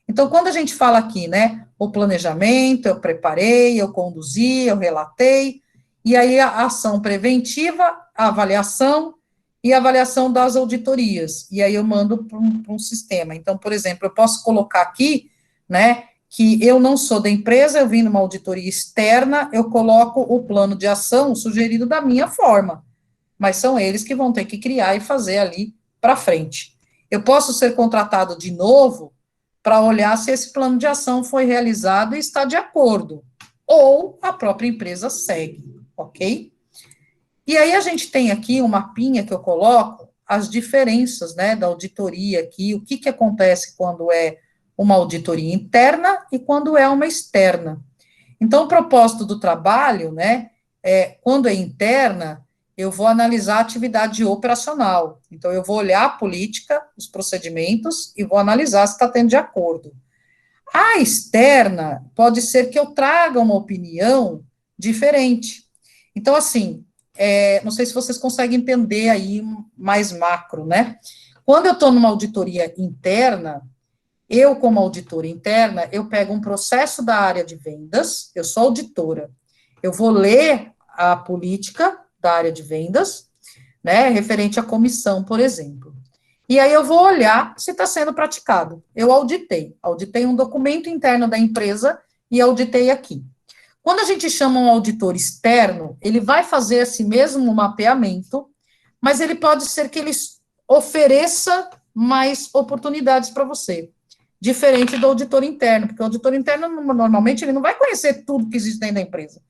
Então, quando a gente fala aqui, né, o planejamento, eu preparei, eu conduzi, eu relatei, e aí a ação preventiva, a avaliação e a avaliação das auditorias, e aí eu mando para um sistema. Então, por exemplo, eu posso colocar aqui, né, que eu não sou da empresa, eu vim numa auditoria externa, eu coloco o plano de ação sugerido da minha forma, mas são eles que vão ter que criar e fazer ali para frente. Eu posso ser contratado de novo para olhar se esse plano de ação foi realizado e está de acordo, ou a própria empresa segue, ok? E aí a gente tem aqui um mapinha que eu coloco, as diferenças, né, da auditoria aqui, o que acontece quando é uma auditoria interna e quando é uma externa. Então, o propósito do trabalho, né, quando é interna, eu vou analisar a atividade operacional. Então, eu vou olhar a política, os procedimentos, e vou analisar se está tendo de acordo. A externa, pode ser que eu traga uma opinião diferente. Então, assim, não sei se vocês conseguem entender aí mais macro, né? Quando eu estou numa auditoria interna, eu, como auditora interna, eu pego um processo da área de vendas, eu sou auditora, eu vou ler a política da área de vendas, né, referente à comissão, por exemplo. E aí eu vou olhar se está sendo praticado. Eu auditei um documento interno da empresa e auditei aqui. Quando a gente chama um auditor externo, ele vai fazer esse mesmo mapeamento, mas ele pode ser que ele ofereça mais oportunidades para você, diferente do auditor interno, porque o auditor interno, normalmente, ele não vai conhecer tudo que existe dentro da empresa.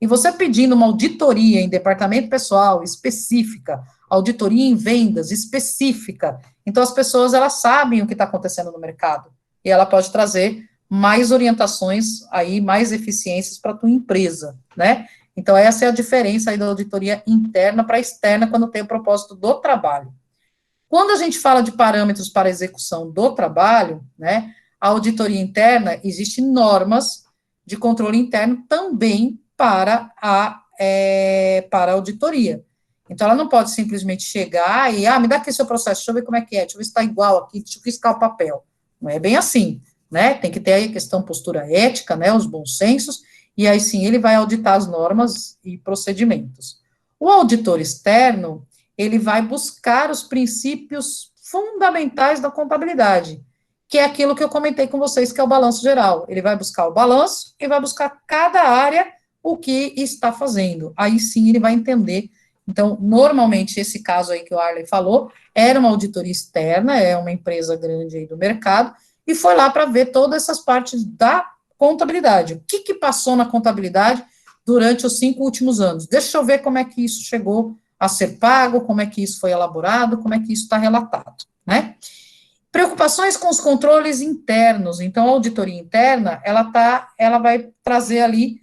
E você pedindo uma auditoria em departamento pessoal específica, auditoria em vendas específica, então as pessoas, elas sabem o que está acontecendo no mercado, e ela pode trazer mais orientações aí, mais eficiências para a tua empresa, né? Então, essa é a diferença aí da auditoria interna para externa, quando tem o propósito do trabalho. Quando a gente fala de parâmetros para a execução do trabalho, né, a auditoria interna, existem normas de controle interno também para a auditoria. Então, ela não pode simplesmente chegar e, me dá aqui seu processo, deixa eu ver como é que é, deixa eu ver se está igual aqui, deixa eu riscar o papel. Não é bem assim, né? Tem que ter aí a questão postura ética, né, os bons sensos, e aí sim ele vai auditar as normas e procedimentos. O auditor externo, ele vai buscar os princípios fundamentais da contabilidade, que é aquilo que eu comentei com vocês, que é o balanço geral. Ele vai buscar o balanço e vai buscar cada área o que está fazendo. Aí sim ele vai entender. Então, normalmente, esse caso aí que o Arley falou, era uma auditoria externa, é uma empresa grande aí do mercado, e foi lá para ver todas essas partes da contabilidade. O que passou na contabilidade durante os 5 últimos anos? Deixa eu ver como é que isso chegou a ser pago, como é que isso foi elaborado, como é que isso está relatado, né? Preocupações com os controles internos. Então, a auditoria interna, ela vai trazer ali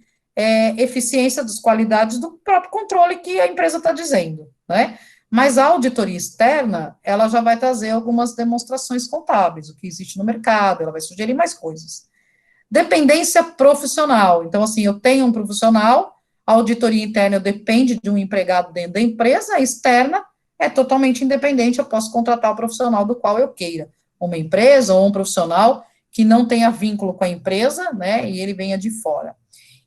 eficiência das qualidades do próprio controle que a empresa está dizendo, né? Mas a auditoria externa, ela já vai trazer algumas demonstrações contábeis, o que existe no mercado, ela vai sugerir mais coisas. Dependência profissional. Então, assim, eu tenho um profissional, a auditoria interna depende de um empregado dentro da empresa, a externa é totalmente independente, eu posso contratar o profissional do qual eu queira, uma empresa ou um profissional que não tenha vínculo com a empresa, né, e ele venha de fora.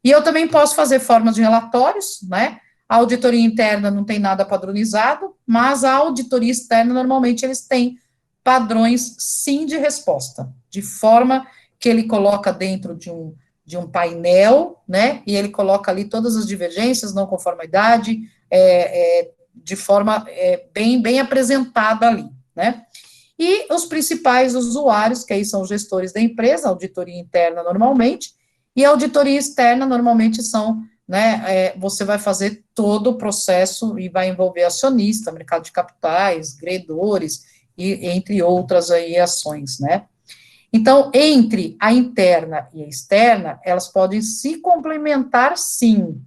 E eu também posso fazer formas de relatórios, né, a auditoria interna não tem nada padronizado, mas a auditoria externa, normalmente, eles têm padrões, sim, de resposta, de forma que ele coloca dentro de um painel, né, e ele coloca ali todas as divergências, não conformidade, de forma bem apresentada ali, né. e os principais usuários, que aí são os gestores da empresa, auditoria interna normalmente, e a auditoria externa normalmente são, né, você vai fazer todo o processo e vai envolver acionista, mercado de capitais, credores, e entre outras aí ações, né. Então, entre a interna e a externa, elas podem se complementar, sim,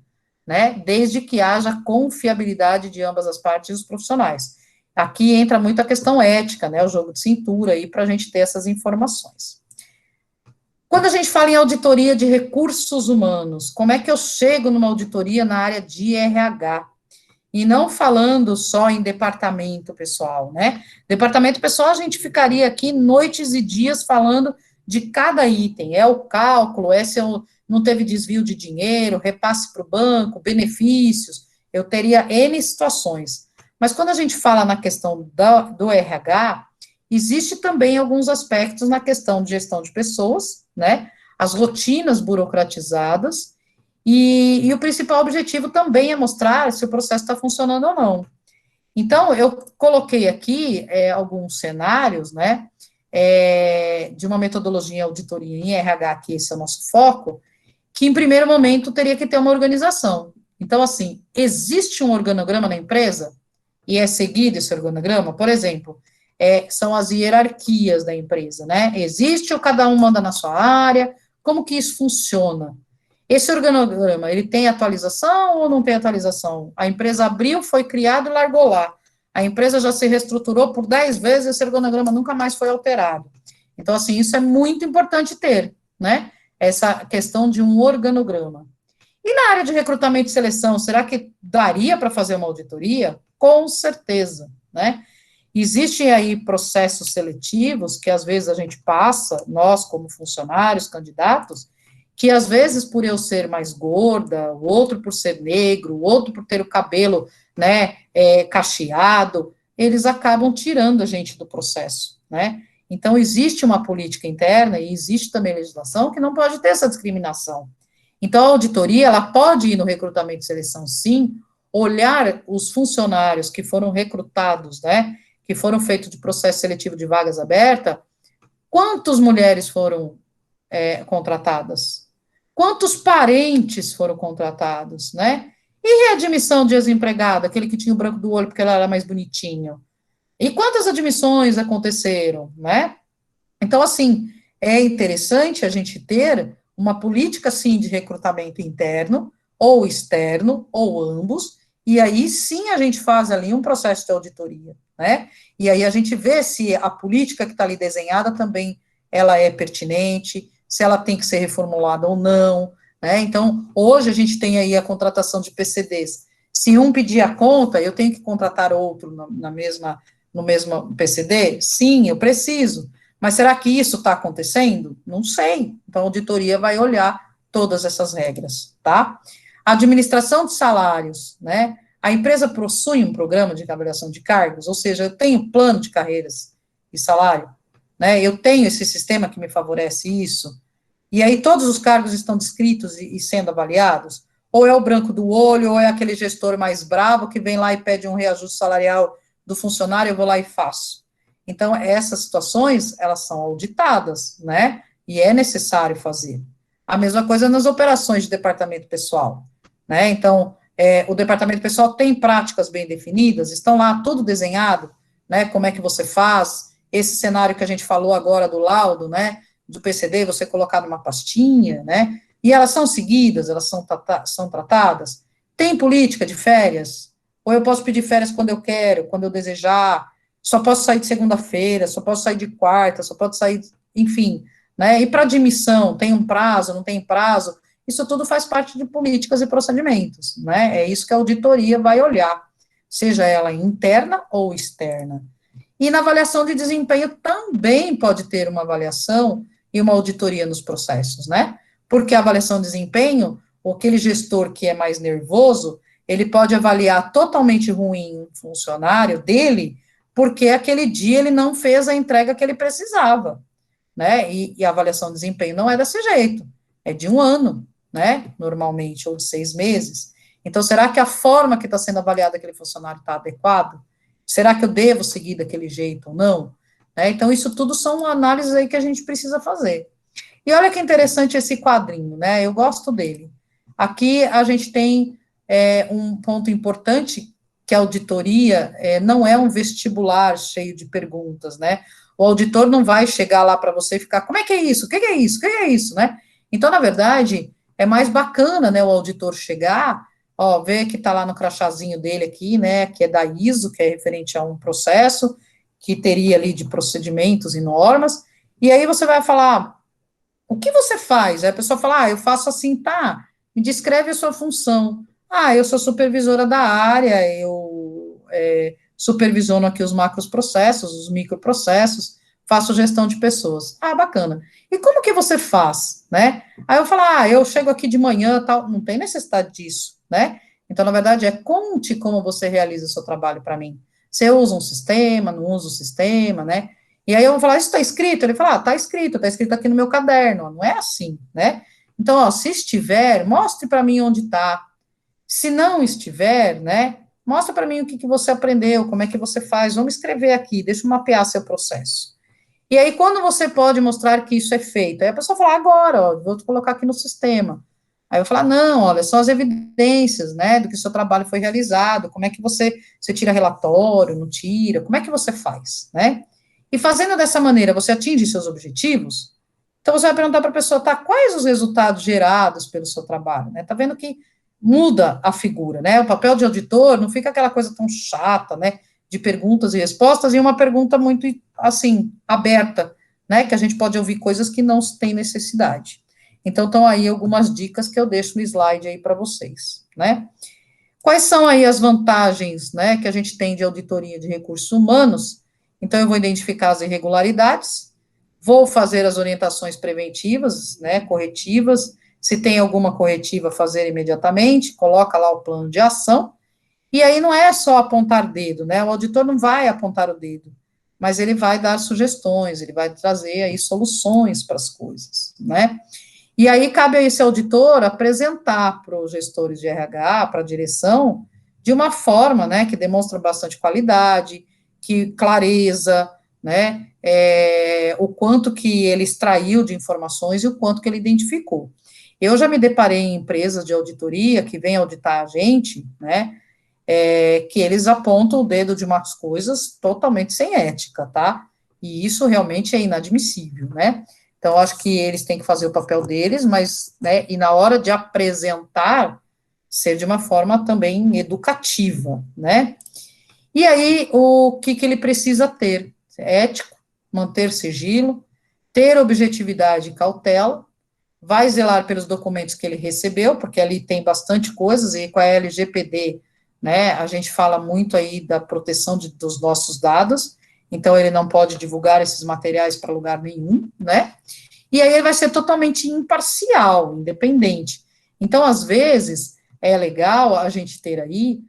né, desde que haja confiabilidade de ambas as partes e os profissionais. Aqui entra muito a questão ética, né, o jogo de cintura aí, para a gente ter essas informações. Quando a gente fala em auditoria de recursos humanos, como é que eu chego numa auditoria na área de RH? E não falando só em departamento pessoal, né? Departamento pessoal, a gente ficaria aqui noites e dias falando de cada item. É o cálculo, se eu não teve desvio de dinheiro, repasse para o banco, benefícios, eu teria N situações. Mas quando a gente fala na questão do RH, existe também alguns aspectos na questão de gestão de pessoas, né? As rotinas burocratizadas, e o principal objetivo também é mostrar se o processo está funcionando ou não. Então, eu coloquei aqui alguns cenários, né, de uma metodologia em auditoria em RH, que esse é o nosso foco, que em primeiro momento teria que ter uma organização. Então, assim, existe um organograma na empresa, e é seguido esse organograma, por exemplo, são as hierarquias da empresa, né, existe ou cada um manda na sua área, como que isso funciona? Esse organograma, ele tem atualização ou não tem atualização? A empresa abriu, foi criado e largou lá. A empresa já se reestruturou por 10 vezes, esse organograma nunca mais foi alterado. Então, assim, isso é muito importante ter, né? Essa questão de um organograma. E na área de recrutamento e seleção, será que daria para fazer uma auditoria? Com certeza, né? Existem aí processos seletivos que às vezes a gente passa, nós como funcionários, candidatos, que às vezes por eu ser mais gorda, o outro por ser negro, o outro por ter o cabelo, né, cacheado, eles acabam tirando a gente do processo, né? Então, existe uma política interna e existe também legislação que não pode ter essa discriminação. Então, a auditoria, ela pode ir no recrutamento e seleção, sim, olhar os funcionários que foram recrutados, né, que foram feitos de processo seletivo de vagas abertas, quantas mulheres foram contratadas? Quantos parentes foram contratados, né? E readmissão de ex-empregado, aquele que tinha o branco do olho porque ela era mais bonitinho? E quantas admissões aconteceram, né? Então, assim, é interessante a gente ter uma política, sim, de recrutamento interno, ou externo, ou ambos, e aí sim a gente faz ali um processo de auditoria, né? E aí a gente vê se a política que está ali desenhada também, ela é pertinente, se ela tem que ser reformulada ou não, né? Então, hoje a gente tem aí a contratação de PCDs. Se um pedir a conta, eu tenho que contratar outro no mesmo PCD? Sim, eu preciso. Mas será que isso está acontecendo? Não sei. Então, a auditoria vai olhar todas essas regras, tá? Administração de salários, né? A empresa possui um programa de avaliação de cargos, ou seja, eu tenho plano de carreiras e salário, né? Eu tenho esse sistema que me favorece isso. E aí todos os cargos estão descritos e sendo avaliados? Ou é o branco do olho, ou é aquele gestor mais bravo que vem lá e pede um reajuste salarial do funcionário, eu vou lá e faço. Então, essas situações, elas são auditadas, né? E é necessário fazer. A mesma coisa nas operações de departamento pessoal, né? Então, o departamento pessoal tem práticas bem definidas, estão lá tudo desenhado, né? Como é que você faz, esse cenário que a gente falou agora do laudo, né? Do PCD, você colocar numa pastinha, né? E elas são seguidas, elas são tratadas. Tem política de férias? Ou eu posso pedir férias quando eu quero, quando eu desejar? Só posso sair de segunda-feira, só posso sair de quarta, só posso sair, enfim, né? E para admissão, tem um prazo, não tem prazo? Isso tudo faz parte de políticas e procedimentos, né? É isso que a auditoria vai olhar, seja ela interna ou externa. E na avaliação de desempenho também pode ter uma avaliação e uma auditoria nos processos, né? Porque a avaliação de desempenho, aquele gestor que é mais nervoso, ele pode avaliar totalmente ruim um funcionário dele, porque aquele dia ele não fez a entrega que ele precisava, né? E a avaliação de desempenho não é desse jeito, é de 1 ano, né? Normalmente, ou de 6 meses. Então, será que a forma que está sendo avaliada aquele funcionário está adequada? Será que eu devo seguir daquele jeito ou não? né? Então, isso tudo são análises aí que a gente precisa fazer. E olha que interessante esse quadrinho, né? Eu gosto dele. Aqui a gente tem um ponto importante, que a auditoria não é um vestibular cheio de perguntas, né? O auditor não vai chegar lá para você e ficar, como é que é isso? O que é isso? O que é isso, né? Então, na verdade, é mais bacana, né, o auditor chegar, ó, ver que está lá no crachazinho dele aqui, né, que é da ISO, que é referente a um processo, que teria ali de procedimentos e normas, e aí você vai falar, o que você faz? Aí a pessoa fala, eu faço assim, tá, me descreve a sua função. Eu sou supervisora da área, eu supervisiono aqui os macroprocessos, os microprocessos, faço gestão de pessoas. Bacana. E como que você faz, né? Aí eu falo, eu chego aqui de manhã, tal, não tem necessidade disso, né? Então, na verdade, conte como você realiza o seu trabalho para mim. Você usa um sistema, não usa o sistema, né? E aí eu vou falar, isso está escrito? Ele fala, está escrito aqui no meu caderno, não é assim, né? Então, ó, se estiver, mostre para mim onde está. Se não estiver, né, mostra para mim o que você aprendeu, como é que você faz, vamos escrever aqui, deixa eu mapear seu processo. E aí, quando você pode mostrar que isso é feito? Aí a pessoa fala, agora, ó, vou te colocar aqui no sistema. Aí eu falo, não, olha, são as evidências, né, do que o seu trabalho foi realizado, como é que você tira relatório, não tira, como é que você faz, né? E fazendo dessa maneira, você atinge seus objetivos? Então, você vai perguntar para a pessoa, quais os resultados gerados pelo seu trabalho, né? Tá vendo que muda a figura, né? O papel de auditor não fica aquela coisa tão chata, né? De perguntas e respostas, e uma pergunta muito, assim, aberta, né? Que a gente pode ouvir coisas que não tem necessidade. Então, estão aí algumas dicas que eu deixo no slide aí para vocês, né? Quais são aí as vantagens, né, que a gente tem de auditoria de recursos humanos? Então, eu vou identificar as irregularidades, vou fazer as orientações preventivas, né, corretivas, se tem alguma corretiva, fazer imediatamente, coloca lá o plano de ação, e aí não é só apontar dedo, né, o auditor não vai apontar o dedo, mas ele vai dar sugestões, ele vai trazer aí soluções para as coisas, né. E aí cabe a esse auditor apresentar para os gestores de RH, para a direção, de uma forma, né, que demonstra bastante qualidade, que clareza, né, o quanto que ele extraiu de informações e o quanto que ele identificou. Eu já me deparei em empresas de auditoria que vêm auditar a gente, né, que eles apontam o dedo de umas coisas totalmente sem ética, tá? E isso realmente é inadmissível, né? Então, acho que eles têm que fazer o papel deles, mas, né, e na hora de apresentar, ser de uma forma também educativa, né? E aí, o que ele precisa ter? Ético, manter sigilo, ter objetividade e cautela, vai zelar pelos documentos que ele recebeu, porque ali tem bastante coisas, e com a LGPD, né, a gente fala muito aí da proteção dos nossos dados, então ele não pode divulgar esses materiais para lugar nenhum, né, e aí ele vai ser totalmente imparcial, independente. Então, às vezes, é legal a gente ter aí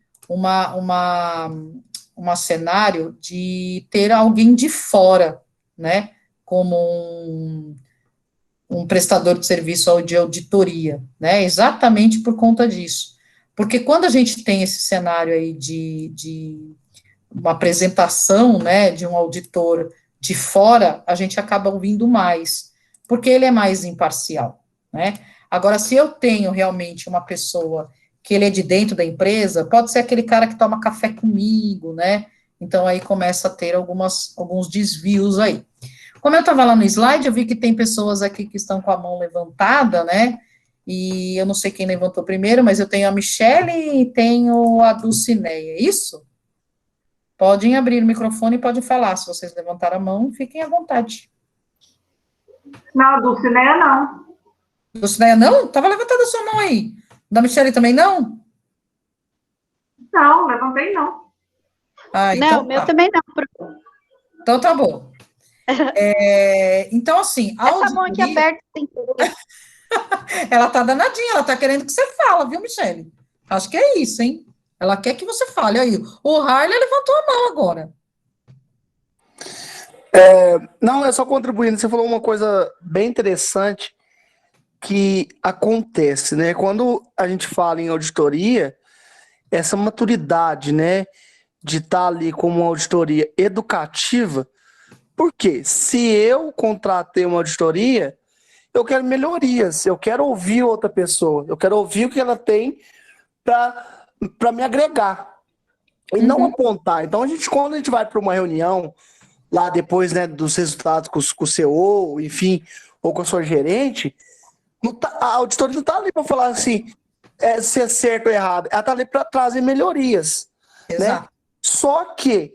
um cenário de ter alguém de fora, né, como um prestador de serviço de auditoria, né, exatamente por conta disso. Porque quando a gente tem esse cenário aí de uma apresentação, né, de um auditor de fora, a gente acaba ouvindo mais, porque ele é mais imparcial, né. Agora, se eu tenho realmente uma pessoa que ele é de dentro da empresa, pode ser aquele cara que toma café comigo, né, então aí começa a ter alguns desvios aí. Como eu estava lá no slide, eu vi que tem pessoas aqui que estão com a mão levantada, né, e eu não sei quem levantou primeiro, mas eu tenho a Michele e tenho a Dulcineia, é isso? Podem abrir o microfone e podem falar, se vocês levantaram a mão, fiquem à vontade. Não, Dulcineia não. Dulcineia não? Estava levantada a sua mão aí. Da Michele também não? Não, levantei não. Então não, meu também não. Então tá bom. Então, assim, a essa mão aqui aberta tem ela tá danadinha, ela tá querendo que você fale, viu, Michele? Acho que é isso, hein? Ela quer que você fale. Aí, o Harley levantou a mão agora. Não, é só contribuindo. Você falou uma coisa bem interessante que acontece, né? Quando a gente fala em auditoria, essa maturidade, né, de estar ali como uma auditoria educativa, Por quê? Se eu contratei uma auditoria, eu quero melhorias, eu quero ouvir outra pessoa, eu quero ouvir o que ela tem para me agregar e não apontar. Então, quando a gente vai para uma reunião, lá depois, né, dos resultados com o CEO, enfim, ou com a sua gerente, a auditoria não está ali para falar assim, se é certo ou errado, ela está ali para trazer melhorias. Exato. Né? Só que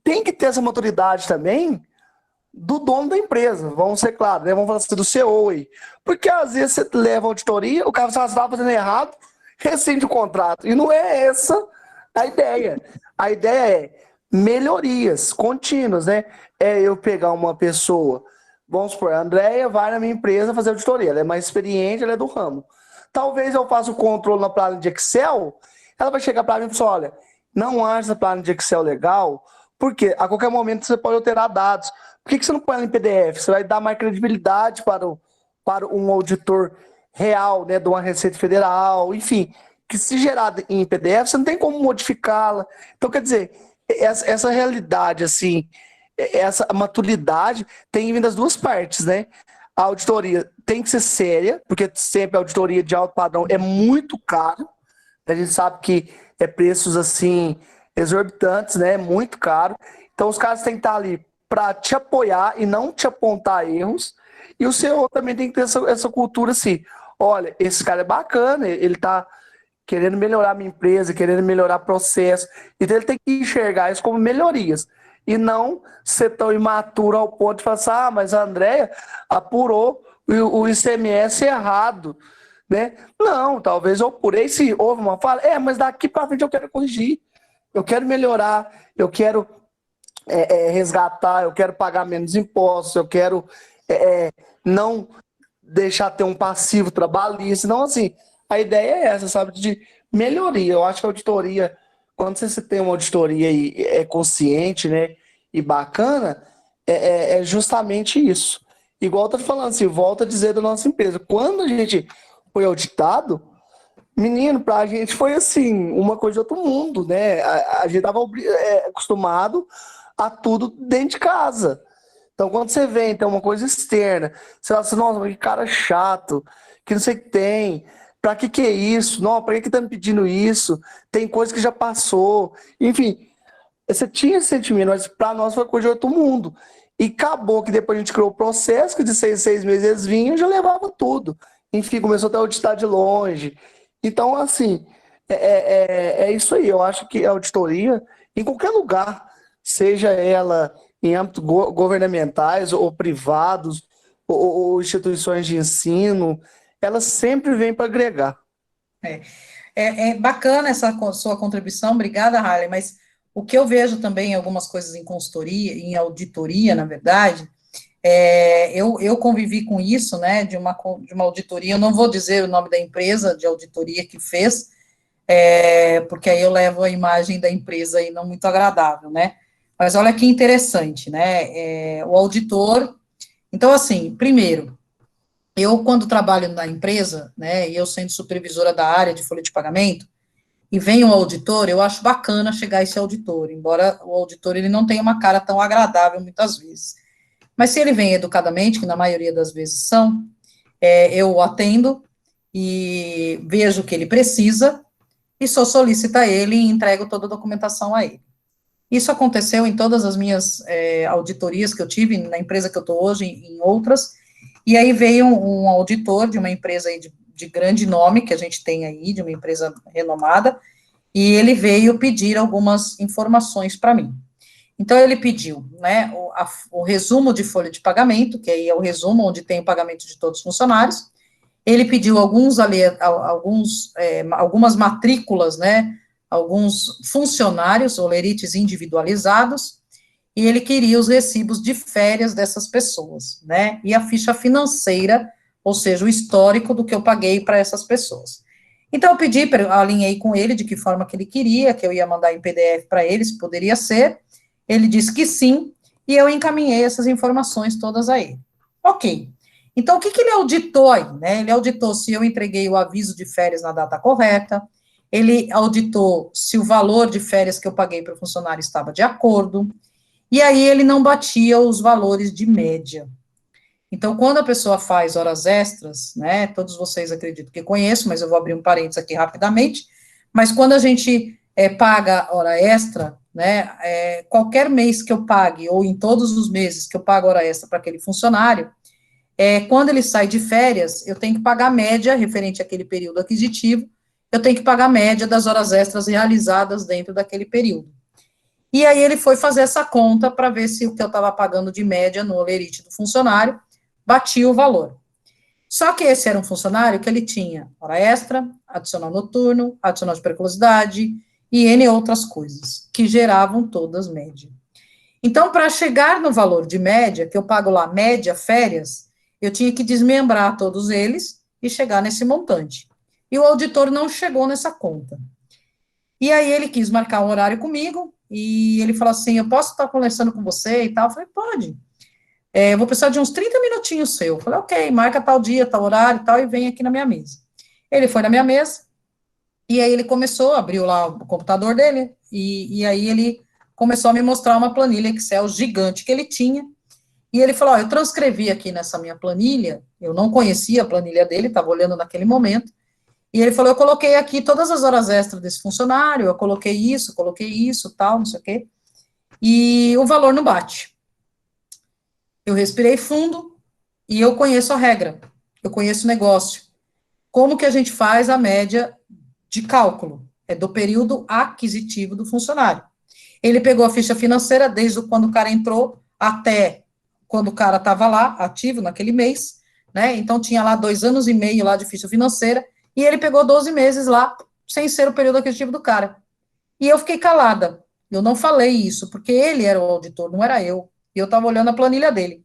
tem que ter essa maturidade também do dono da empresa, vamos ser claros, né? Vamos falar assim, do CEO aí. Porque às vezes você leva a auditoria, o cara está fazendo errado, rescinde o contrato. E não é essa a ideia. A ideia é melhorias contínuas, né? É eu pegar uma pessoa, vamos supor, a Andréia vai na minha empresa fazer auditoria, ela é mais experiente, ela é do ramo. Talvez eu faça o controle na planilha de Excel, ela vai chegar para mim e falar, olha, não acha essa planilha de Excel legal, porque a qualquer momento você pode alterar dados. Por que você não põe ela em PDF? Você vai dar mais credibilidade para um auditor real, né, de uma Receita Federal, enfim, que se gerar em PDF, você não tem como modificá-la. Então, quer dizer, essa realidade, assim, essa maturidade tem vindo das duas partes, né? A auditoria tem que ser séria, porque sempre a auditoria de alto padrão é muito caro. A gente sabe que é preços, assim, exorbitantes, né? Muito caro. Então, os caras têm que estar ali para te apoiar e não te apontar erros. E o CEO também tem que ter essa cultura assim, olha, esse cara é bacana, ele está querendo melhorar a minha empresa, querendo melhorar o processo. Então ele tem que enxergar isso como melhorias. E não ser tão imaturo ao ponto de falar assim, mas a Andréia apurou o ICMS errado. Né? Não, talvez eu apurei se houve uma falha. Mas daqui para frente eu quero corrigir. Eu quero melhorar, eu quero resgatar, eu quero pagar menos impostos, eu quero não deixar ter um passivo trabalhista. Então, assim, a ideia é essa, sabe, de melhoria. Eu acho que a auditoria, quando você tem uma auditoria e é consciente, né, e bacana, é justamente isso. Igual eu tô falando assim, volto a dizer da nossa empresa, quando a gente foi auditado, menino, pra gente foi assim, uma coisa de outro mundo, né? A gente estava acostumado a tudo dentro de casa. Então, quando você vê, então, uma coisa externa, você fala assim, nossa, que cara chato, que não sei o que tem, pra que é isso? Não, pra que tá me pedindo isso? Tem coisa que já passou. Enfim, você tinha esse sentimento, mas pra nós foi coisa de outro mundo. E acabou que depois a gente criou o processo, que de 6 meses eles vinham e já levava tudo. Enfim, começou até a auditar de longe. Então, assim, é isso aí. Eu acho que a auditoria, em qualquer lugar, seja ela em âmbitos governamentais ou privados, ou instituições de ensino, ela sempre vem para agregar. É bacana essa sua contribuição, obrigada, Harley, mas o que eu vejo também, algumas coisas em consultoria, em auditoria, na verdade, eu convivi com isso, né, de uma auditoria, eu não vou dizer o nome da empresa de auditoria que fez, porque aí eu levo a imagem da empresa aí não muito agradável, né, mas olha que interessante, né, o auditor, então assim, primeiro, eu quando trabalho na empresa, né, e eu sendo supervisora da área de folha de pagamento, e vem um auditor, eu acho bacana chegar esse auditor, embora o auditor ele não tenha uma cara tão agradável muitas vezes. Mas se ele vem educadamente, que na maioria das vezes são, eu o atendo e vejo o que ele precisa e sou solícita a ele e entrego toda a documentação a ele. Isso aconteceu em todas as minhas auditorias que eu tive, na empresa que eu estou hoje, em outras, e aí veio um auditor de uma empresa aí de grande nome, que a gente tem aí, de uma empresa renomada, e ele veio pedir algumas informações para mim. Então, ele pediu, né, o resumo de folha de pagamento, que aí é o resumo onde tem o pagamento de todos os funcionários, ele pediu algumas matrículas, né, alguns funcionários, olerites individualizados, e ele queria os recibos de férias dessas pessoas, né, e a ficha financeira, ou seja, o histórico do que eu paguei para essas pessoas. Então, eu pedi, alinhei com ele de que forma que ele queria, que eu ia mandar em PDF para ele, se poderia ser. Ele disse que sim, e eu encaminhei essas informações todas a ele. Ok. Então, o que ele auditou aí, né? Ele auditou se eu entreguei o aviso de férias na data correta, ele auditou se o valor de férias que eu paguei para o funcionário estava de acordo, e aí ele não batia os valores de média. Então, quando a pessoa faz horas extras, né, todos vocês acredito que conheço, mas eu vou abrir um parênteses aqui rapidamente, mas quando a gente paga hora extra, né, qualquer mês que eu pague, ou em todos os meses que eu pago hora extra para aquele funcionário, quando ele sai de férias, eu tenho que pagar a média referente àquele período aquisitivo, eu tenho que pagar a média das horas extras realizadas dentro daquele período. E aí ele foi fazer essa conta para ver se o que eu estava pagando de média no holerite do funcionário batia o valor. Só que esse era um funcionário que ele tinha hora extra, adicional noturno, adicional de periculosidade e N outras coisas, que geravam todas média. Então, para chegar no valor de média, que eu pago lá média férias, eu tinha que desmembrar todos eles e chegar nesse montante. E o auditor não chegou nessa conta. E aí ele quis marcar um horário comigo, e ele falou assim, eu posso estar conversando com você e tal? Eu falei, pode. Eu vou precisar de uns 30 minutinhos seu. Eu falei, ok, marca tal dia, tal horário e tal, e vem aqui na minha mesa. Ele foi na minha mesa, e aí ele começou, abriu lá o computador dele, e aí ele começou a me mostrar uma planilha Excel gigante que ele tinha, e ele falou, eu transcrevi aqui nessa minha planilha, eu não conhecia a planilha dele, estava olhando naquele momento, e ele falou, eu coloquei aqui todas as horas extras desse funcionário, eu coloquei isso, tal, não sei o quê, e o valor não bate. Eu respirei fundo e eu conheço a regra, eu conheço o negócio. Como que a gente faz a média de cálculo? É do período aquisitivo do funcionário. Ele pegou a ficha financeira desde quando o cara entrou até quando o cara estava lá, ativo naquele mês, né? Então tinha lá 2 anos e meio lá de ficha financeira, e ele pegou 12 meses lá, sem ser o período aquisitivo do cara. E eu fiquei calada. Eu não falei isso, porque ele era o auditor, não era eu. E eu estava olhando a planilha dele.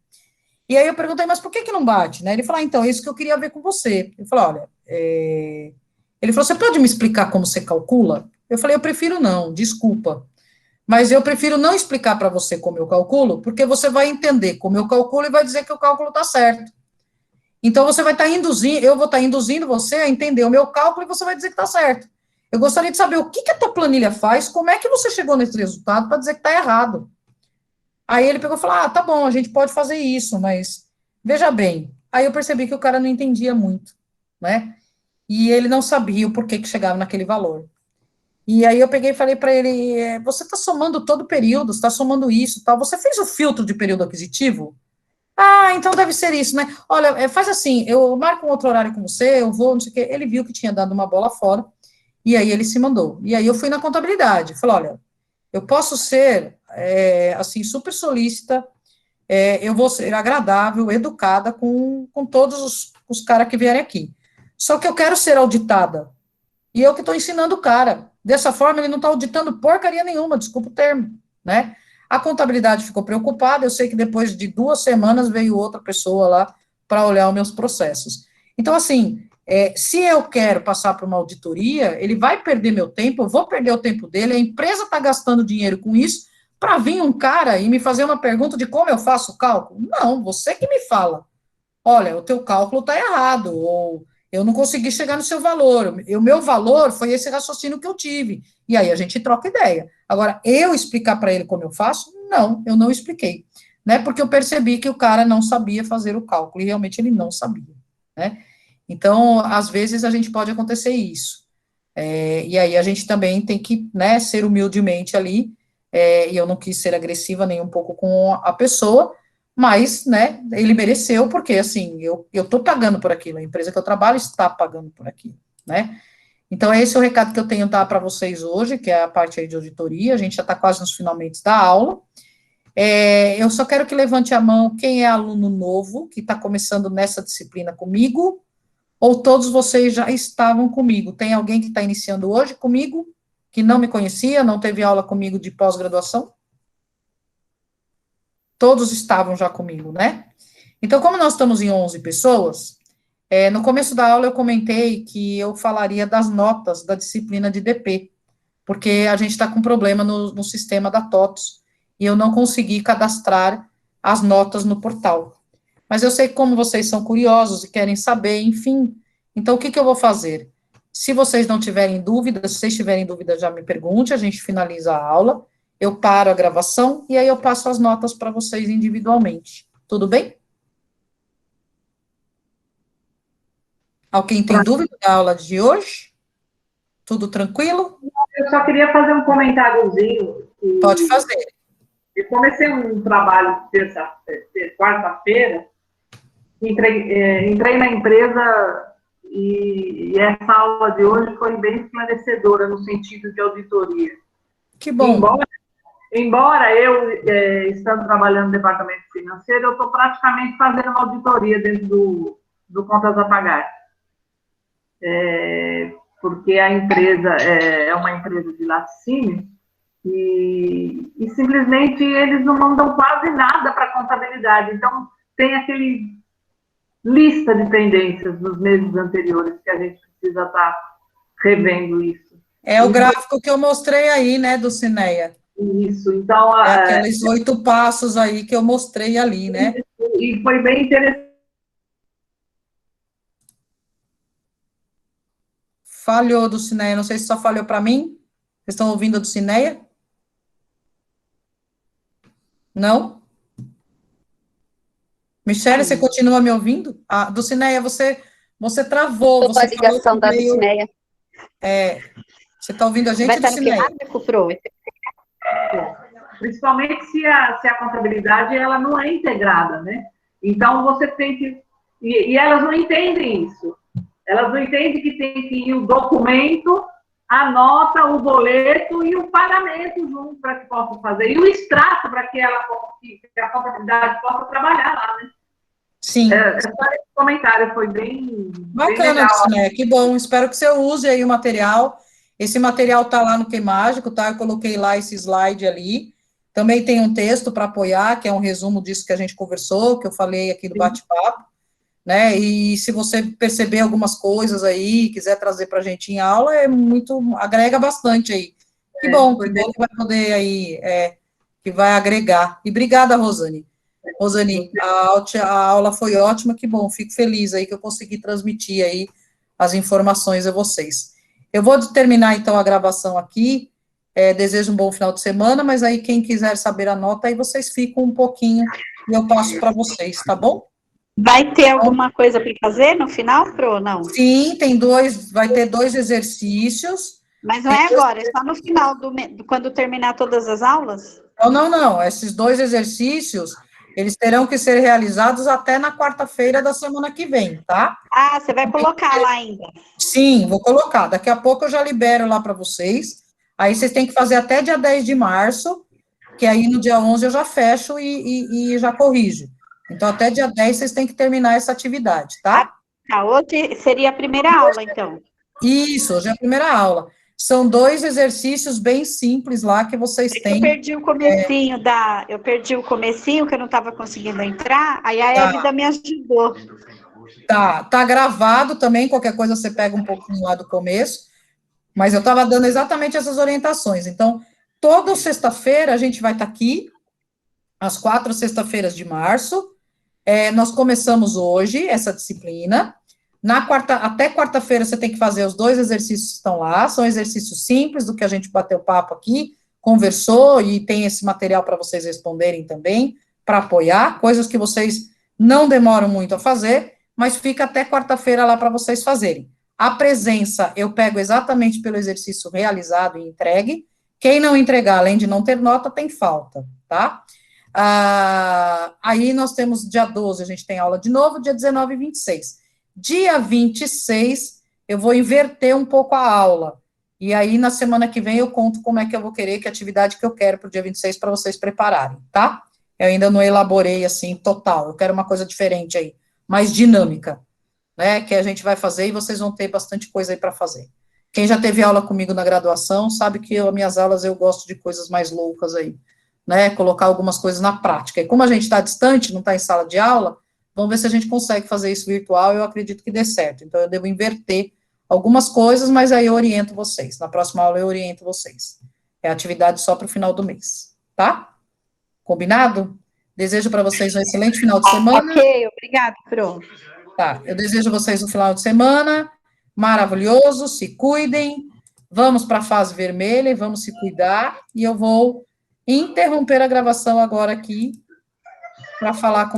E aí eu perguntei, mas por que não bate? Né? Ele falou, então, é isso que eu queria ver com você. Eu falei, olha, ele falou, você pode me explicar como você calcula? Eu falei, eu prefiro não, desculpa. Mas eu prefiro não explicar para você como eu calculo, porque você vai entender como eu calculo e vai dizer que o cálculo está certo. Então, você vai estar induzindo, eu vou estar induzindo você a entender o meu cálculo e você vai dizer que está certo. Eu gostaria de saber o que a tua planilha faz, como é que você chegou nesse resultado para dizer que está errado. Aí ele pegou e falou, tá bom, a gente pode fazer isso, mas veja bem. Aí eu percebi que o cara não entendia muito, né? E ele não sabia o porquê que chegava naquele valor. E aí eu peguei e falei para ele, você está somando todo o período, você está somando isso, tal. Você fez o filtro de período aquisitivo? Ah, então deve ser isso, né? Olha, faz assim, eu marco um outro horário com você, eu vou, não sei o quê. Ele viu que tinha dado uma bola fora, e aí ele se mandou. E aí eu fui na contabilidade, falei, olha, eu posso ser, assim, super solícita, eu vou ser agradável, educada com todos os caras que vierem aqui. Só que eu quero ser auditada. E eu que estou ensinando o cara. Dessa forma, ele não está auditando porcaria nenhuma, desculpa o termo, né? A contabilidade ficou preocupada, eu sei que depois de 2 semanas veio outra pessoa lá para olhar os meus processos. Então, assim, se eu quero passar por uma auditoria, ele vai perder meu tempo, eu vou perder o tempo dele, a empresa está gastando dinheiro com isso, para vir um cara e me fazer uma pergunta de como eu faço o cálculo? Não, você que me fala. Olha, o teu cálculo está errado, ou eu não consegui chegar no seu valor, o meu valor foi esse raciocínio que eu tive, e aí a gente troca ideia. Agora, eu explicar para ele como eu faço? Não, eu não expliquei, né, porque eu percebi que o cara não sabia fazer o cálculo, e realmente ele não sabia, né. Então, às vezes a gente pode acontecer isso, e aí a gente também tem que, né, ser humildemente ali, e eu não quis ser agressiva nem um pouco com a pessoa, mas, né, ele mereceu, porque, assim, eu estou pagando por aquilo, a empresa que eu trabalho está pagando por aquilo, né. Então, esse é o recado que eu tenho dar para vocês hoje, que é a parte aí de auditoria, a gente já está quase nos finalmente da aula. Eu só quero que levante a mão quem é aluno novo, que está começando nessa disciplina comigo, ou todos vocês já estavam comigo. Tem alguém que está iniciando hoje comigo, que não me conhecia, não teve aula comigo de pós-graduação? Todos estavam já comigo, né? Então, como nós estamos em 11 pessoas, no começo da aula eu comentei que eu falaria das notas da disciplina de DP, porque a gente está com problema no sistema da TOTS, e eu não consegui cadastrar as notas no portal. Mas eu sei que como vocês são curiosos e querem saber, enfim, então o que eu vou fazer? Se vocês não tiverem dúvida, se vocês tiverem dúvida, já me pergunte, a gente finaliza a aula, eu paro a gravação e aí eu passo as notas para vocês individualmente. Tudo bem? Alguém tem dúvida da aula de hoje? Tudo tranquilo? Eu só queria fazer um comentáriozinho. Pode fazer. Eu comecei um trabalho quarta-feira, entrei na empresa e essa aula de hoje foi bem esclarecedora no sentido de auditoria. Que bom. Embora eu, estando trabalhando no departamento financeiro, eu estou praticamente fazendo uma auditoria dentro do Contas a Pagar. Porque a empresa é uma empresa de laticínio e simplesmente eles não mandam quase nada para a contabilidade. Então, tem aquele lista de pendências dos meses anteriores que a gente precisa estar revendo isso. É o gráfico que eu mostrei aí, né, do Cineia. Isso, então... aqueles 8 passos aí que eu mostrei ali, né? E foi bem interessante. Falhou do Cineia, não sei se só falhou para mim. Vocês estão ouvindo do Cineia? Não? Michele, você continua me ouvindo? Ah, do Cineia, você travou. Você a ligação da Cineia. Você está ouvindo a gente? Vai estar no queimático, Pro? Principalmente se a contabilidade ela não é integrada, né? Então, você tem que... E elas não entendem isso. Elas não entendem que tem que ir o documento, a nota, o boleto e o pagamento junto para que possa fazer. E o extrato para que a contabilidade possa trabalhar lá, né? Sim. Esse comentário foi bem bacana, né? Que bom. Espero que você use aí o material. Esse material está lá no Queimágico, tá? Eu coloquei lá esse slide ali. Também tem um texto para apoiar, que é um resumo disso que a gente conversou, que eu falei aqui do bate-papo, né? E se você perceber algumas coisas aí, quiser trazer para a gente em aula, agrega bastante aí. Que bom que vai poder aí, que vai agregar. E obrigada, Rosane. Rosane, a aula foi ótima, que bom, fico feliz aí que eu consegui transmitir aí as informações a vocês. Eu vou terminar, então, a gravação aqui, desejo um bom final de semana, mas aí quem quiser saber a nota, aí vocês ficam um pouquinho e eu passo para vocês, tá bom? Vai ter alguma coisa para fazer no final, Pro, não? Sim, vai ter 2 exercícios. Mas não é agora, é só no final, quando terminar todas as aulas? Não, esses 2 exercícios, eles terão que ser realizados até na quarta-feira da semana que vem, tá? Ah, você vai colocar lá ainda? Sim, vou colocar. Daqui a pouco eu já libero lá para vocês. Aí vocês têm que fazer até dia 10 de março, que aí no dia 11 eu já fecho e já corrijo. Então, até dia 10 vocês têm que terminar essa atividade, tá? Hoje seria a primeira aula, então. Isso, hoje é a primeira aula. São 2 exercícios bem simples lá que vocês têm. Eu perdi o comecinho que eu não estava conseguindo entrar, aí a Évida me ajudou. Tá gravado também, qualquer coisa você pega um pouquinho lá do começo, mas eu estava dando exatamente essas orientações. Então, toda sexta-feira a gente vai estar aqui, às 4 sexta-feiras de março. Nós começamos hoje essa disciplina. Até quarta-feira você tem que fazer os 2 exercícios que estão lá, são exercícios simples do que a gente bateu papo aqui, conversou, e tem esse material para vocês responderem também, para apoiar, coisas que vocês não demoram muito a fazer, mas fica até quarta-feira lá para vocês fazerem. A presença eu pego exatamente pelo exercício realizado e entregue. Quem não entregar, além de não ter nota, tem falta, tá? Aí nós temos dia 12, a gente tem aula de novo, dia 19 e 26. Dia 26, eu vou inverter um pouco a aula. E aí, na semana que vem, eu conto como é que eu vou querer, que atividade que eu quero para o dia 26, para vocês prepararem, tá? Eu ainda não elaborei, assim, total. Eu quero uma coisa diferente aí, mais dinâmica, né? Que a gente vai fazer e vocês vão ter bastante coisa aí para fazer. Quem já teve aula comigo na graduação sabe que as minhas aulas eu gosto de coisas mais loucas aí, né? Colocar algumas coisas na prática. E como a gente está distante, não está em sala de aula, vamos ver se a gente consegue fazer isso virtual, eu acredito que dê certo. Então, eu devo inverter algumas coisas, mas aí eu oriento vocês. Na próxima aula, eu oriento vocês. É atividade só para o final do mês, tá? Combinado? Desejo para vocês um excelente final de semana. Ok, obrigada, Pro. Tá, eu desejo a vocês um final de semana maravilhoso, se cuidem, vamos para a fase vermelha e vamos se cuidar, e eu vou interromper a gravação agora aqui para falar com